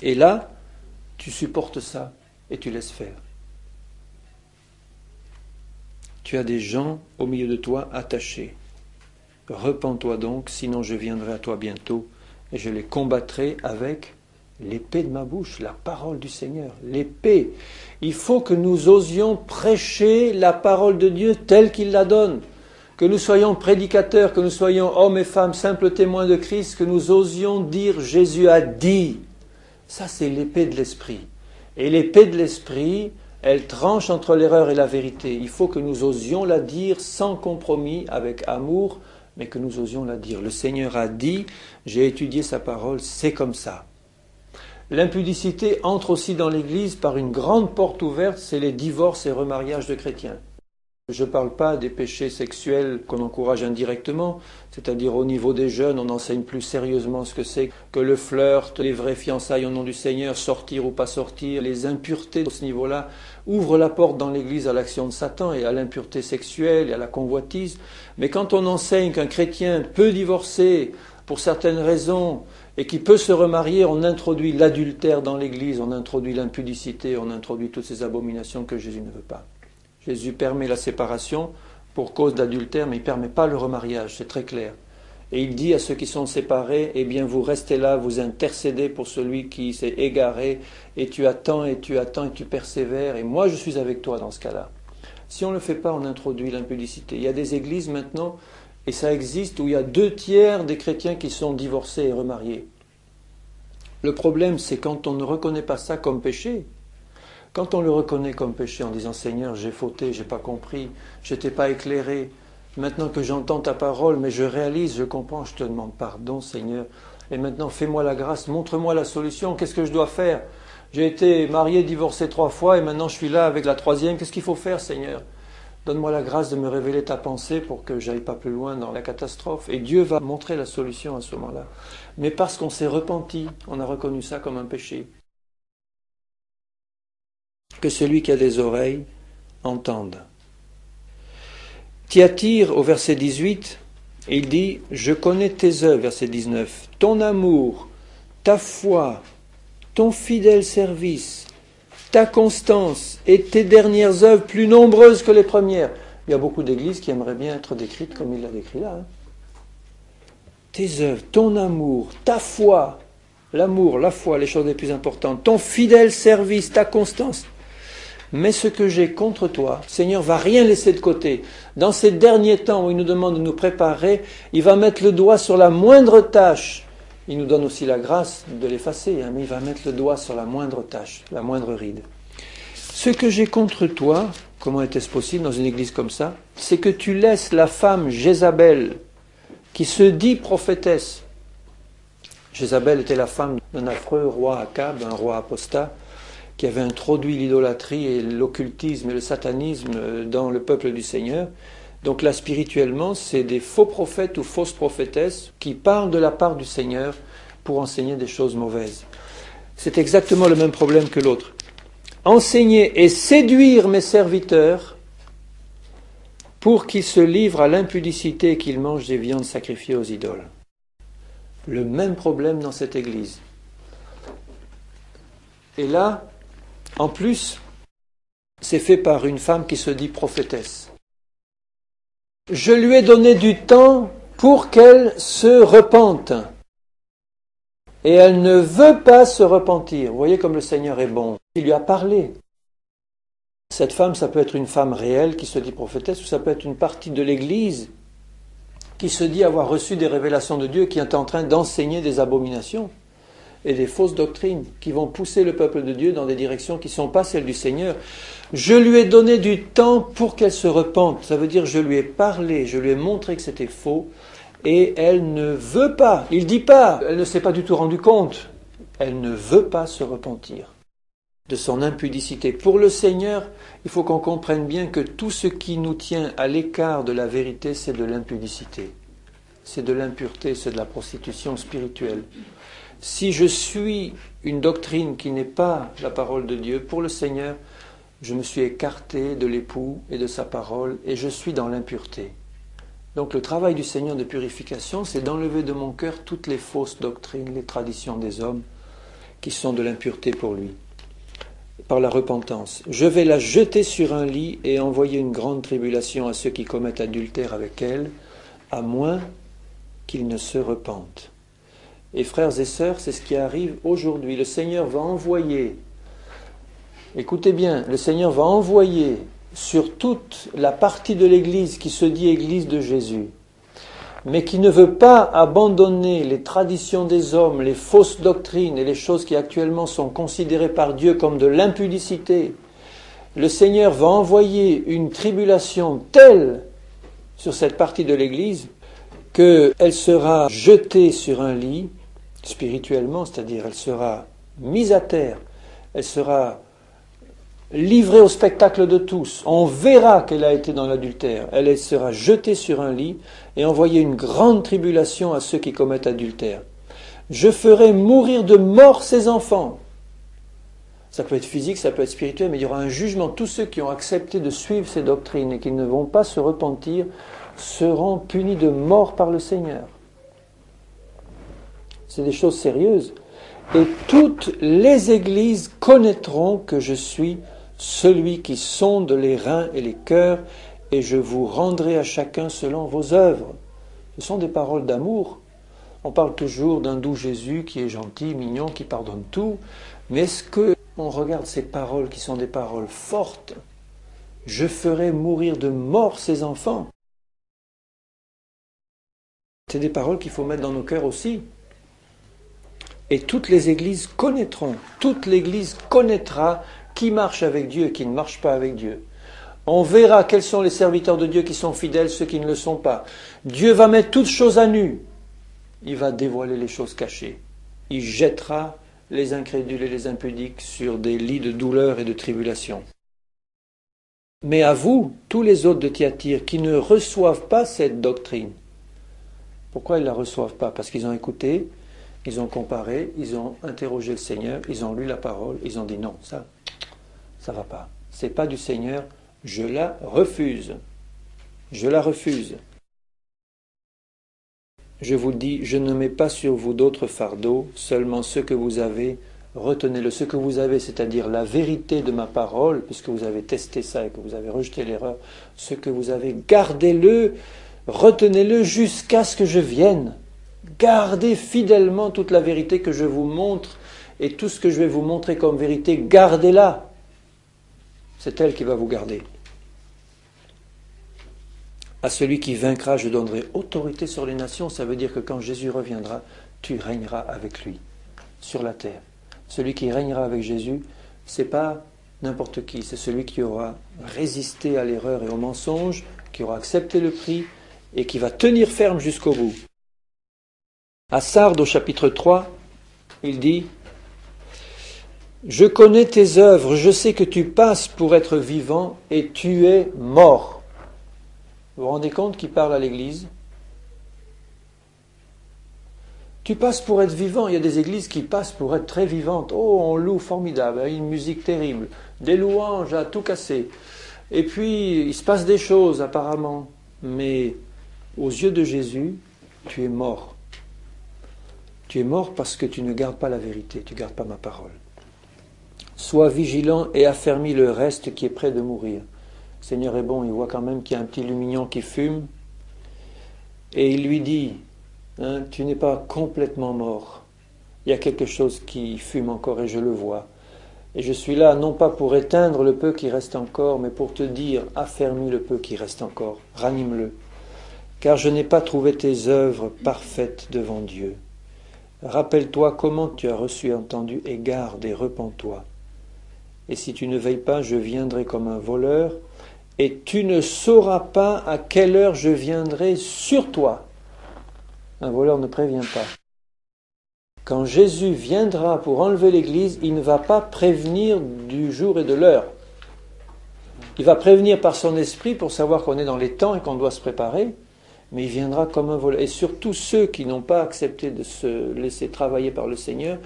Et là, tu supportes ça et tu laisses faire. Tu as des gens au milieu de toi attachés. Repens-toi donc, sinon je viendrai à toi bientôt et je les combattrai avec L'épée de ma bouche, la parole du Seigneur, l'épée. Il faut que nous osions prêcher la parole de Dieu telle qu'il la donne. Que nous soyons prédicateurs, que nous soyons hommes et femmes, simples témoins de Christ, que nous osions dire Jésus a dit. Ça, c'est l'épée de l'esprit. Et l'épée de l'esprit, elle tranche entre l'erreur et la vérité. Il faut que nous osions la dire sans compromis, avec amour, mais que nous osions la dire. Le Seigneur a dit, j'ai étudié sa parole, c'est comme ça. L'impudicité entre aussi dans l'Église par une grande porte ouverte, c'est les divorces et remariages de chrétiens. Je ne parle pas des péchés sexuels qu'on encourage indirectement, c'est-à-dire au niveau des jeunes, on enseigne plus sérieusement ce que c'est que le flirt, les vraies fiançailles au nom du Seigneur, sortir ou pas sortir, les impuretés à ce niveau-là, ouvrent la porte dans l'Église à l'action de Satan et à l'impureté sexuelle et à la convoitise. Mais quand on enseigne qu'un chrétien peut divorcer pour certaines raisons et qui peut se remarier, on introduit l'adultère dans l'Église, on introduit l'impudicité, on introduit toutes ces abominations que Jésus ne veut pas. Jésus permet la séparation pour cause d'adultère, mais il ne permet pas le remariage, c'est très clair. Et il dit à ceux qui sont séparés, eh bien vous restez là, vous intercédez pour celui qui s'est égaré, et tu attends, et tu attends, et tu persévères, et moi je suis avec toi dans ce cas-là. Si on ne le fait pas, on introduit l'impudicité. Il y a des églises maintenant, et ça existe, où il y a 2/3 des chrétiens qui sont divorcés et remariés. Le problème, c'est quand on ne reconnaît pas ça comme péché. Quand on le reconnaît comme péché en disant « Seigneur, j'ai fauté, j'ai pas compris, je n'étais pas éclairé, maintenant que j'entends ta parole, mais je réalise, je comprends, je te demande pardon, Seigneur, et maintenant fais-moi la grâce, montre-moi la solution, qu'est-ce que je dois faire? J'ai été marié, divorcé 3 fois, et maintenant je suis là avec la 3e, qu'est-ce qu'il faut faire, Seigneur? Donne-moi la grâce de me révéler ta pensée pour que j'aille pas plus loin dans la catastrophe. » Et Dieu va montrer la solution à ce moment-là. Mais parce qu'on s'est repenti, on a reconnu ça comme un péché. Que celui qui a des oreilles entende. Thyatire, au verset 18, il dit « Je connais tes œuvres », verset 19, « ton amour, ta foi, ton fidèle service, ta constance et tes dernières œuvres plus nombreuses que les premières. » Il y a beaucoup d'églises qui aimeraient bien être décrites comme il l'a décrit là. Tes œuvres, ton amour, ta foi, l'amour, la foi, les choses les plus importantes, ton fidèle service, ta constance. Mais ce que j'ai contre toi, le Seigneur va rien laisser de côté. Dans ces derniers temps où il nous demande de nous préparer, il va mettre le doigt sur la moindre tâche. Il nous donne aussi la grâce de l'effacer, mais il va mettre le doigt sur la moindre tâche, la moindre ride. Ce que j'ai contre toi, comment était-ce possible dans une église comme ça, c'est que tu laisses la femme Jézabel, qui se dit prophétesse. Jézabel était la femme d'un affreux roi Akab, un roi apostat, qui avait introduit l'idolâtrie et l'occultisme et le satanisme dans le peuple du Seigneur. Donc là, spirituellement, c'est des faux prophètes ou fausses prophétesses qui parlent de la part du Seigneur pour enseigner des choses mauvaises. C'est exactement le même problème que l'autre. Enseigner et séduire mes serviteurs pour qu'ils se livrent à l'impudicité et qu'ils mangent des viandes sacrifiées aux idoles. Le même problème dans cette église. Et là, en plus, c'est fait par une femme qui se dit prophétesse. Je lui ai donné du temps pour qu'elle se repente. Et elle ne veut pas se repentir. Vous voyez comme le Seigneur est bon. Il lui a parlé. Cette femme, ça peut être une femme réelle qui se dit prophétesse, ou ça peut être une partie de l'Église qui se dit avoir reçu des révélations de Dieu, qui est en train d'enseigner des abominations et des fausses doctrines qui vont pousser le peuple de Dieu dans des directions qui ne sont pas celles du Seigneur. Je lui ai donné du temps pour qu'elle se repente. Ça veut dire je lui ai parlé, je lui ai montré que c'était faux, et elle ne veut pas. Il ne dit pas, elle ne s'est pas du tout rendue compte. Elle ne veut pas se repentir de son impudicité. Pour le Seigneur, il faut qu'on comprenne bien que tout ce qui nous tient à l'écart de la vérité, c'est de l'impudicité. C'est de l'impureté, c'est de la prostitution spirituelle. Si je suis une doctrine qui n'est pas la parole de Dieu, pour le Seigneur, je me suis écarté de l'époux et de sa parole, et je suis dans l'impureté. Donc le travail du Seigneur de purification, c'est d'enlever de mon cœur toutes les fausses doctrines, les traditions des hommes, qui sont de l'impureté pour lui, par la repentance. Je vais la jeter sur un lit et envoyer une grande tribulation à ceux qui commettent adultère avec elle, à moins qu'ils ne se repentent. Et frères et sœurs, c'est ce qui arrive aujourd'hui. Le Seigneur va envoyer, écoutez bien, le Seigneur va envoyer sur toute la partie de l'Église qui se dit Église de Jésus, mais qui ne veut pas abandonner les traditions des hommes, les fausses doctrines et les choses qui actuellement sont considérées par Dieu comme de l'impudicité. Le Seigneur va envoyer une tribulation telle sur cette partie de l'Église qu'elle sera jetée sur un lit spirituellement, c'est-à-dire elle sera mise à terre, elle sera livrée au spectacle de tous. On verra qu'elle a été dans l'adultère. Elle sera jetée sur un lit et envoyer une grande tribulation à ceux qui commettent adultère. Je ferai mourir de mort ses enfants. Ça peut être physique, ça peut être spirituel, mais il y aura un jugement. Tous ceux qui ont accepté de suivre ces doctrines et qui ne vont pas se repentir seront punis de mort par le Seigneur. C'est des choses sérieuses. Et toutes les églises connaîtront que je suis celui qui sonde les reins et les cœurs, et je vous rendrai à chacun selon vos œuvres. Ce sont des paroles d'amour. On parle toujours d'un doux Jésus qui est gentil, mignon, qui pardonne tout. Mais est-ce qu'on regarde ces paroles qui sont des paroles fortes? Je ferai mourir de mort ses enfants. C'est des paroles qu'il faut mettre dans nos cœurs aussi. Et toutes les églises connaîtront, toute l'église connaîtra qui marche avec Dieu et qui ne marche pas avec Dieu. On verra quels sont les serviteurs de Dieu qui sont fidèles, ceux qui ne le sont pas. Dieu va mettre toutes choses à nu. Il va dévoiler les choses cachées. Il jettera les incrédules et les impudiques sur des lits de douleur et de tribulation. Mais à vous, tous les autres de Thyatire, qui ne reçoivent pas cette doctrine, pourquoi ils ne la reçoivent pas? Parce qu'ils ont écouté, ils ont comparé, ils ont interrogé le Seigneur, ils ont lu la parole, ils ont dit non, ça va pas. C'est pas du Seigneur, je la refuse. Je la refuse. Je vous dis, je ne mets pas sur vous d'autres fardeaux, seulement ce que vous avez, retenez-le. Ce que vous avez, c'est-à-dire la vérité de ma parole, puisque vous avez testé ça et que vous avez rejeté l'erreur, ce que vous avez, gardez-le, retenez-le jusqu'à ce que je vienne. Gardez fidèlement toute la vérité que je vous montre, et tout ce que je vais vous montrer comme vérité, gardez-la. C'est elle qui va vous garder. À celui qui vaincra, je donnerai autorité sur les nations. Ça veut dire que quand Jésus reviendra, tu régneras avec lui sur la terre. Celui qui régnera avec Jésus, c'est pas n'importe qui, c'est celui qui aura résisté à l'erreur et au mensonge, qui aura accepté le prix et qui va tenir ferme jusqu'au bout. À Sardes, au chapitre 3, il dit « Je connais tes œuvres, je sais que tu passes pour être vivant et tu es mort. » Vous vous rendez compte qu'il parle à l'Église? Tu passes pour être vivant. Il y a des églises qui passent pour être très vivantes. Oh, on loue formidable, une musique terrible, des louanges à tout casser. Et puis, il se passe des choses apparemment. Mais aux yeux de Jésus, tu es mort. Tu es mort parce que tu ne gardes pas la vérité, tu ne gardes pas ma parole. Sois vigilant et affermis le reste qui est près de mourir. Le Seigneur est bon, il voit quand même qu'il y a un petit lumignon qui fume. Et il lui dit, tu n'es pas complètement mort. Il y a quelque chose qui fume encore et je le vois. Et je suis là non pas pour éteindre le peu qui reste encore, mais pour te dire, affermis le peu qui reste encore, ranime-le. Car je n'ai pas trouvé tes œuvres parfaites devant Dieu. Rappelle-toi comment tu as reçu et entendu, et garde et repens-toi. Et si tu ne veilles pas, je viendrai comme un voleur, et tu ne sauras pas à quelle heure je viendrai sur toi. Un voleur ne prévient pas. Quand Jésus viendra pour enlever l'Église, il ne va pas prévenir du jour et de l'heure. Il va prévenir par son esprit pour savoir qu'on est dans les temps et qu'on doit se préparer, mais il viendra comme un voleur. Et surtout ceux qui n'ont pas accepté de se laisser travailler par le Seigneur,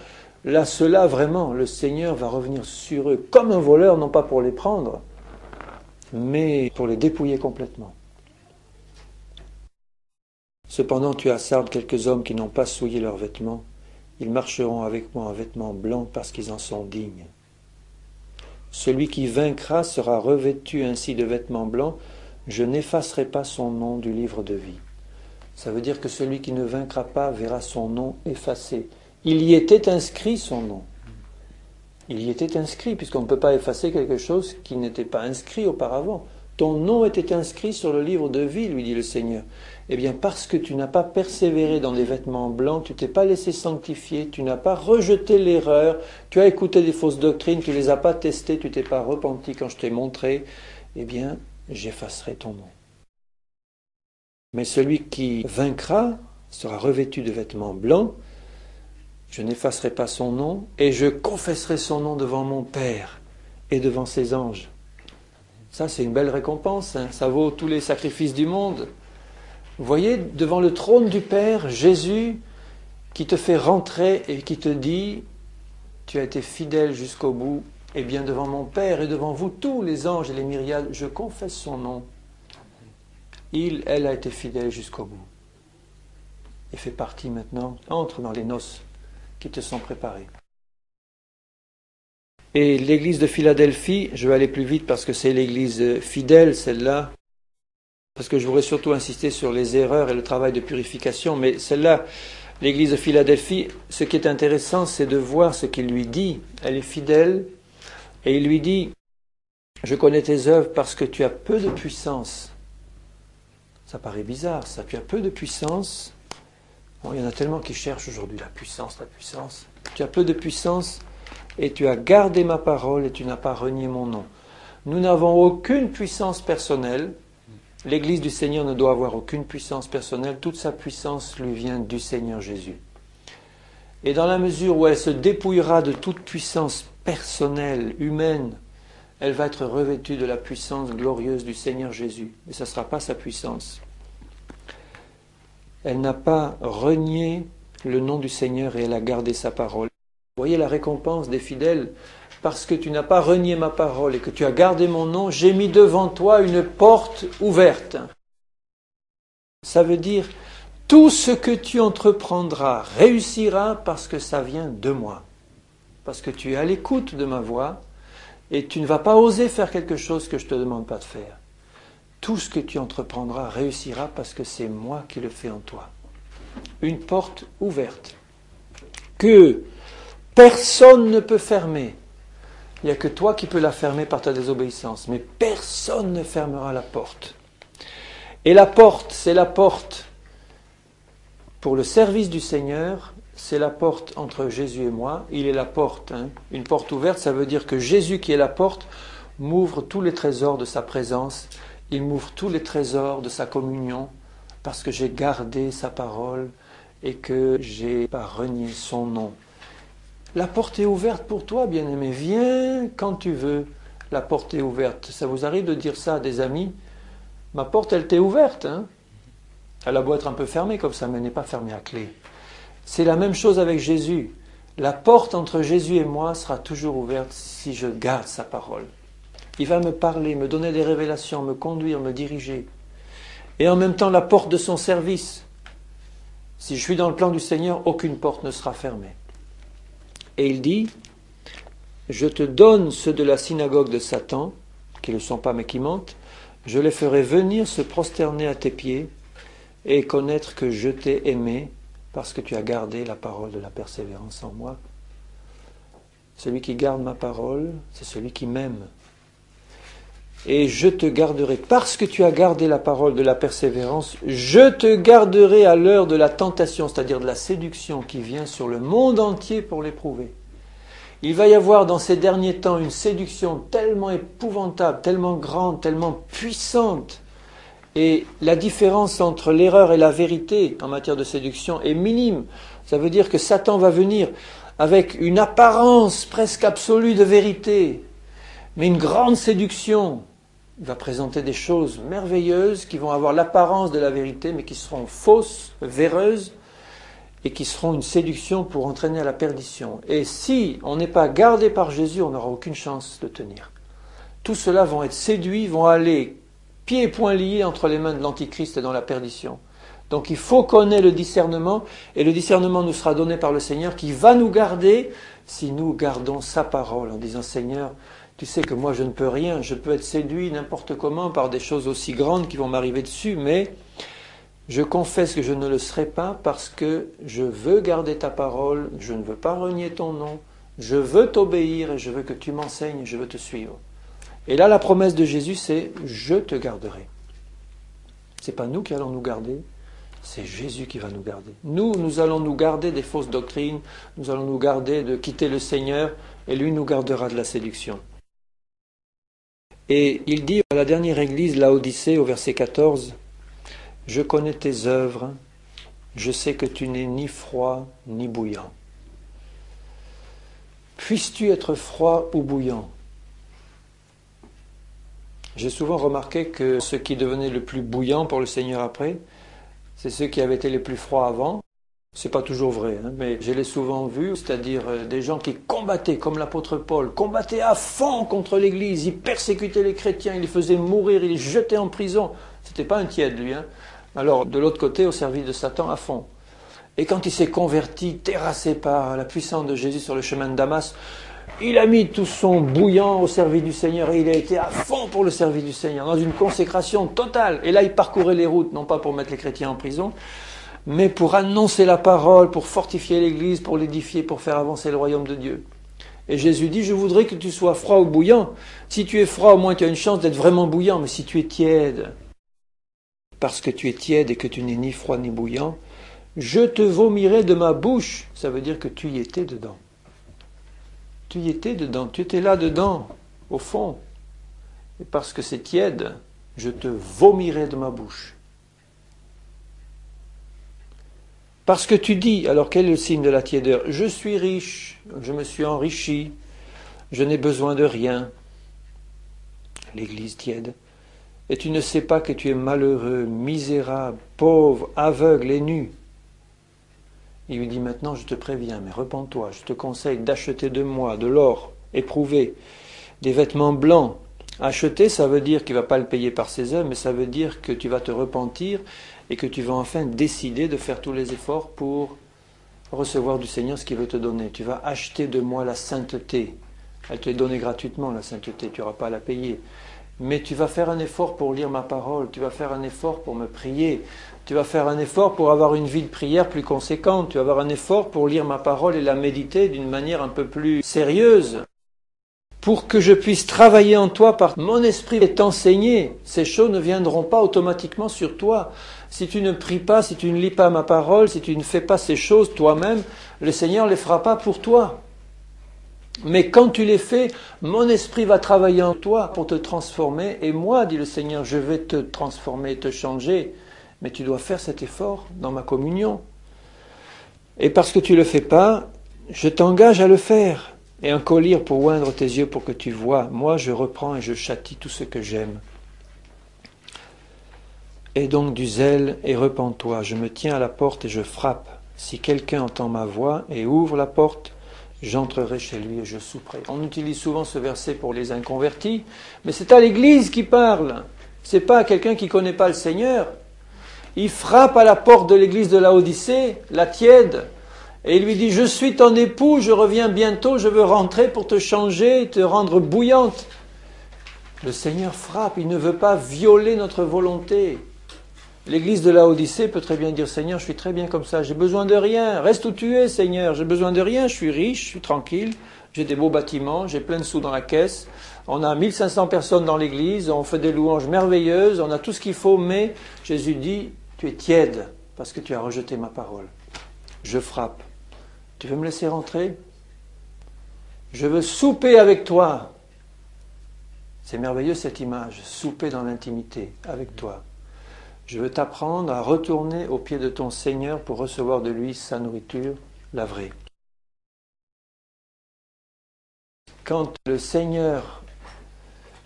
là, ceux-là, vraiment, le Seigneur va revenir sur eux comme un voleur, non pas pour les prendre, mais pour les dépouiller complètement. Cependant, tu as à Sardes quelques hommes qui n'ont pas souillé leurs vêtements. Ils marcheront avec moi en vêtements blancs parce qu'ils en sont dignes. Celui qui vaincra sera revêtu ainsi de vêtements blancs. Je n'effacerai pas son nom du livre de vie. Ça veut dire que celui qui ne vaincra pas verra son nom effacé. Il y était inscrit son nom. Il y était inscrit, puisqu'on ne peut pas effacer quelque chose qui n'était pas inscrit auparavant. Ton nom était inscrit sur le livre de vie, lui dit le Seigneur. Eh bien, parce que tu n'as pas persévéré dans des vêtements blancs, tu t'es pas laissé sanctifier, tu n'as pas rejeté l'erreur, tu as écouté des fausses doctrines, tu les as pas testées, tu t'es pas repenti quand je t'ai montré, eh bien, j'effacerai ton nom. Mais celui qui vaincra sera revêtu de vêtements blancs, je n'effacerai pas son nom, et je confesserai son nom devant mon Père et devant ses anges. Ça, c'est une belle récompense, hein. Ça vaut tous les sacrifices du monde. Vous voyez, devant le trône du Père, Jésus qui te fait rentrer et qui te dit « Tu as été fidèle jusqu'au bout, et bien devant mon Père et devant vous, tous les anges et les myriades, je confesse son nom. Elle a été fidèle jusqu'au bout. Et fait partie maintenant, entre dans les noces qui te sont préparées. » Et l'église de Philadelphie, je vais aller plus vite parce que c'est l'église fidèle, celle-là, parce que je voudrais surtout insister sur les erreurs et le travail de purification, mais celle-là, l'église de Philadelphie, ce qui est intéressant, c'est de voir ce qu'il lui dit. Elle est fidèle, et il lui dit, je connais tes œuvres parce que tu as peu de puissance. Ça paraît bizarre, ça, tu as peu de puissance. Bon, il y en a tellement qui cherchent aujourd'hui la puissance, la puissance. Tu as peu de puissance, et tu as gardé ma parole, et tu n'as pas renié mon nom. Nous n'avons aucune puissance personnelle. L'Église du Seigneur ne doit avoir aucune puissance personnelle, toute sa puissance lui vient du Seigneur Jésus. Et dans la mesure où elle se dépouillera de toute puissance personnelle, humaine, elle va être revêtue de la puissance glorieuse du Seigneur Jésus. Et ça ne sera pas sa puissance. Elle n'a pas renié le nom du Seigneur et elle a gardé sa parole. Vous voyez la récompense des fidèles. Parce que tu n'as pas renié ma parole et que tu as gardé mon nom, j'ai mis devant toi une porte ouverte. Ça veut dire, tout ce que tu entreprendras réussira parce que ça vient de moi. Parce que tu es à l'écoute de ma voix et tu ne vas pas oser faire quelque chose que je ne te demande pas de faire. Tout ce que tu entreprendras réussira parce que c'est moi qui le fais en toi. Une porte ouverte que personne ne peut fermer. Il n'y a que toi qui peux la fermer par ta désobéissance, mais personne ne fermera la porte. Et la porte, c'est la porte pour le service du Seigneur, c'est la porte entre Jésus et moi. Il est la porte, hein. Une porte ouverte, ça veut dire que Jésus qui est la porte m'ouvre tous les trésors de sa présence, il m'ouvre tous les trésors de sa communion, parce que j'ai gardé sa parole et que j'ai pas renié son nom. La porte est ouverte pour toi, bien-aimé. Viens quand tu veux. La porte est ouverte. Ça vous arrive de dire ça à des amis? Ma porte, elle t'est ouverte. Hein? Elle a beau être un peu fermée comme ça, mais elle n'est pas fermée à clé. C'est la même chose avec Jésus. La porte entre Jésus et moi sera toujours ouverte si je garde sa parole. Il va me parler, me donner des révélations, me conduire, me diriger. Et en même temps, la porte de son service. Si je suis dans le plan du Seigneur, aucune porte ne sera fermée. Et il dit, je te donne ceux de la synagogue de Satan, qui ne le sont pas mais qui mentent, je les ferai venir se prosterner à tes pieds et connaître que je t'ai aimé parce que tu as gardé la parole de la persévérance en moi. Celui qui garde ma parole, c'est celui qui m'aime. Et je te garderai, parce que tu as gardé la parole de la persévérance, je te garderai à l'heure de la tentation, c'est-à-dire de la séduction qui vient sur le monde entier pour l'éprouver. Il va y avoir dans ces derniers temps une séduction tellement épouvantable, tellement grande, tellement puissante. Et la différence entre l'erreur et la vérité en matière de séduction est minime. Ça veut dire que Satan va venir avec une apparence presque absolue de vérité, mais une grande séduction. Il va présenter des choses merveilleuses qui vont avoir l'apparence de la vérité, mais qui seront fausses, véreuses, et qui seront une séduction pour entraîner à la perdition. Et si on n'est pas gardé par Jésus, on n'aura aucune chance de tenir. Tous ceux-là vont être séduits, vont aller pieds et poings liés entre les mains de l'Antichrist et dans la perdition. Donc il faut qu'on ait le discernement, et le discernement nous sera donné par le Seigneur qui va nous garder si nous gardons sa parole en disant « Seigneur, tu sais que moi je ne peux rien, je peux être séduit n'importe comment par des choses aussi grandes qui vont m'arriver dessus, mais Je confesse que je ne le serai pas parce que je veux garder ta parole, je ne veux pas renier ton nom, je veux t'obéir et je veux que tu m'enseignes, je veux te suivre. Et là, la promesse de Jésus, c'est « je te garderai ». Ce n'est pas nous qui allons nous garder, c'est Jésus qui va nous garder. Nous allons nous garder des fausses doctrines, nous allons nous garder de quitter le Seigneur, et lui nous gardera de la séduction. Et il dit à la dernière église, Laodicée, au verset 14, « Je connais tes œuvres, je sais que tu n'es ni froid ni bouillant. » Puisses-tu être froid ou bouillant? J'ai souvent remarqué que ce qui devenait le plus bouillant pour le Seigneur après, c'est ceux qui avaient été les plus froids avant. C'est pas toujours vrai, hein, mais je l'ai souvent vu, c'est-à-dire des gens qui combattaient, comme l'apôtre Paul, combattaient à fond contre l'Église, ils persécutaient les chrétiens, ils les faisaient mourir, ils les jetaient en prison. C'était pas un tiède, lui. Hein. Alors, de l'autre côté, au service de Satan, à fond. Et quand il s'est converti, terrassé par la puissance de Jésus sur le chemin de Damas, il a mis tout son bouillant au service du Seigneur et il a été à fond pour le service du Seigneur, dans une consécration totale. Et là, il parcourait les routes, non pas pour mettre les chrétiens en prison, mais pour annoncer la parole, pour fortifier l'Église, pour l'édifier, pour faire avancer le royaume de Dieu. Et Jésus dit, je voudrais que tu sois froid ou bouillant. Si tu es froid, au moins tu as une chance d'être vraiment bouillant, mais si tu es tiède, parce que tu es tiède et que tu n'es ni froid ni bouillant, je te vomirai de ma bouche. Ça veut dire que tu y étais dedans. Tu y étais dedans, tu étais là dedans, au fond. Et parce que c'est tiède, je te vomirai de ma bouche. Parce que tu dis, alors quel est le signe de la tiédeur? Je suis riche, je me suis enrichi, je n'ai besoin de rien. L'église tiède. Et tu ne sais pas que tu es malheureux, misérable, pauvre, aveugle et nu. Il lui dit maintenant, je te préviens, mais repens-toi, je te conseille d'acheter de moi de l'or éprouvé, des vêtements blancs. Acheter, ça veut dire qu'il ne va pas le payer par ses œuvres, mais ça veut dire que tu vas te repentir et que tu vas enfin décider de faire tous les efforts pour recevoir du Seigneur ce qu'il veut te donner. Tu vas acheter de moi la sainteté. Elle te est donnée gratuitement, la sainteté, tu n'auras pas à la payer. Mais tu vas faire un effort pour lire ma parole, tu vas faire un effort pour me prier, tu vas faire un effort pour avoir une vie de prière plus conséquente, tu vas avoir un effort pour lire ma parole et la méditer d'une manière un peu plus sérieuse, pour que je puisse travailler en toi par mon esprit et t'enseigner. Ces choses ne viendront pas automatiquement sur toi. Si tu ne pries pas, si tu ne lis pas ma parole, si tu ne fais pas ces choses toi-même, le Seigneur ne les fera pas pour toi. Mais quand tu les fais, mon esprit va travailler en toi pour te transformer. Et moi, dit le Seigneur, je vais te transformer, te changer. Mais tu dois faire cet effort dans ma communion. Et parce que tu ne le fais pas, je t'engage à le faire. Et un collier pour oindre tes yeux pour que tu vois. Moi, je reprends et je châtie tout ce que j'aime. Aie donc du zèle et repens-toi. Je me tiens à la porte et je frappe. Si quelqu'un entend ma voix et ouvre la porte, j'entrerai chez lui et je souperai. On utilise souvent ce verset pour les inconvertis, mais c'est à l'Église qui parle. C'est pas à quelqu'un qui ne connaît pas le Seigneur. Il frappe à la porte de l'Église de Laodicée, la tiède, et il lui dit, je suis ton époux, je reviens bientôt, je veux rentrer pour te changer, te rendre bouillante. Le Seigneur frappe, il ne veut pas violer notre volonté. L'église de Laodicée peut très bien dire, Seigneur, je suis très bien comme ça, j'ai besoin de rien, reste où tu es, Seigneur, j'ai besoin de rien, je suis riche, je suis tranquille, j'ai des beaux bâtiments, j'ai plein de sous dans la caisse, on a 1500 personnes dans l'église, on fait des louanges merveilleuses, on a tout ce qu'il faut, mais Jésus dit, tu es tiède parce que tu as rejeté ma parole. Je frappe. Tu veux me laisser rentrer? Je veux souper avec toi. C'est merveilleux cette image, souper dans l'intimité avec toi. Je veux t'apprendre à retourner aux pieds de ton Seigneur pour recevoir de lui sa nourriture, la vraie. Quand le Seigneur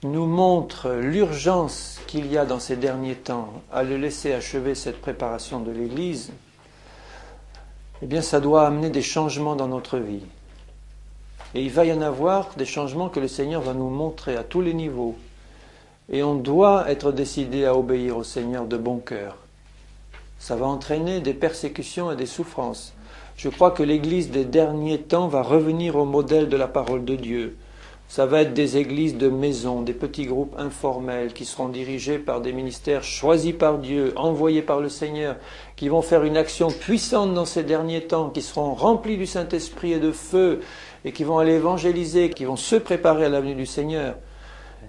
nous montre l'urgence qu'il y a dans ces derniers temps à le laisser achever cette préparation de l'Église, eh bien ça doit amener des changements dans notre vie. Et il va y en avoir des changements que le Seigneur va nous montrer à tous les niveaux. Et on doit être décidé à obéir au Seigneur de bon cœur. Ça va entraîner des persécutions et des souffrances. Je crois que l'Église des derniers temps va revenir au modèle de la parole de Dieu, Ça va être des églises de maison, des petits groupes informels qui seront dirigés par des ministères choisis par Dieu, envoyés par le Seigneur, qui vont faire une action puissante dans ces derniers temps, qui seront remplis du Saint-Esprit et de feu, et qui vont aller évangéliser, qui vont se préparer à la venue du Seigneur.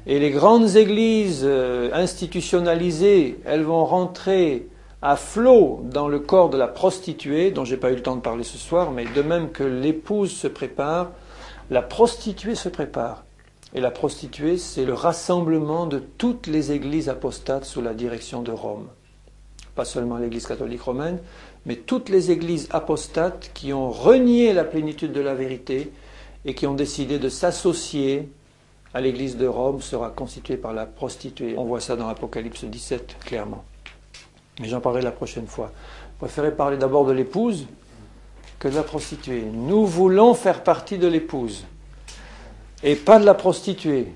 Et les grandes églises institutionnalisées, elles vont rentrer à flot dans le corps de la prostituée, dont je n'ai pas eu le temps de parler ce soir, mais de même que l'épouse se prépare, la prostituée se prépare. Et la prostituée, c'est le rassemblement de toutes les églises apostates sous la direction de Rome. Pas seulement l'Église catholique romaine, mais toutes les églises apostates qui ont renié la plénitude de la vérité et qui ont décidé de s'associer à l'Église de Rome sera constituée par la prostituée. On voit ça dans Apocalypse 17, clairement. Mais j'en parlerai la prochaine fois. Je préférais parler d'abord de l'épouse que de la prostituée. Nous voulons faire partie de l'épouse et pas de la prostituée.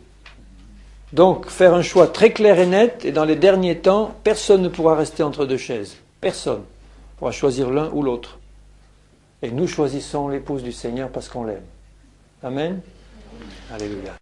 Donc, faire un choix très clair et net, et dans les derniers temps, personne ne pourra rester entre deux chaises. Personne ne pourra choisir l'un ou l'autre. Et nous choisissons l'épouse du Seigneur parce qu'on l'aime. Amen. Alléluia.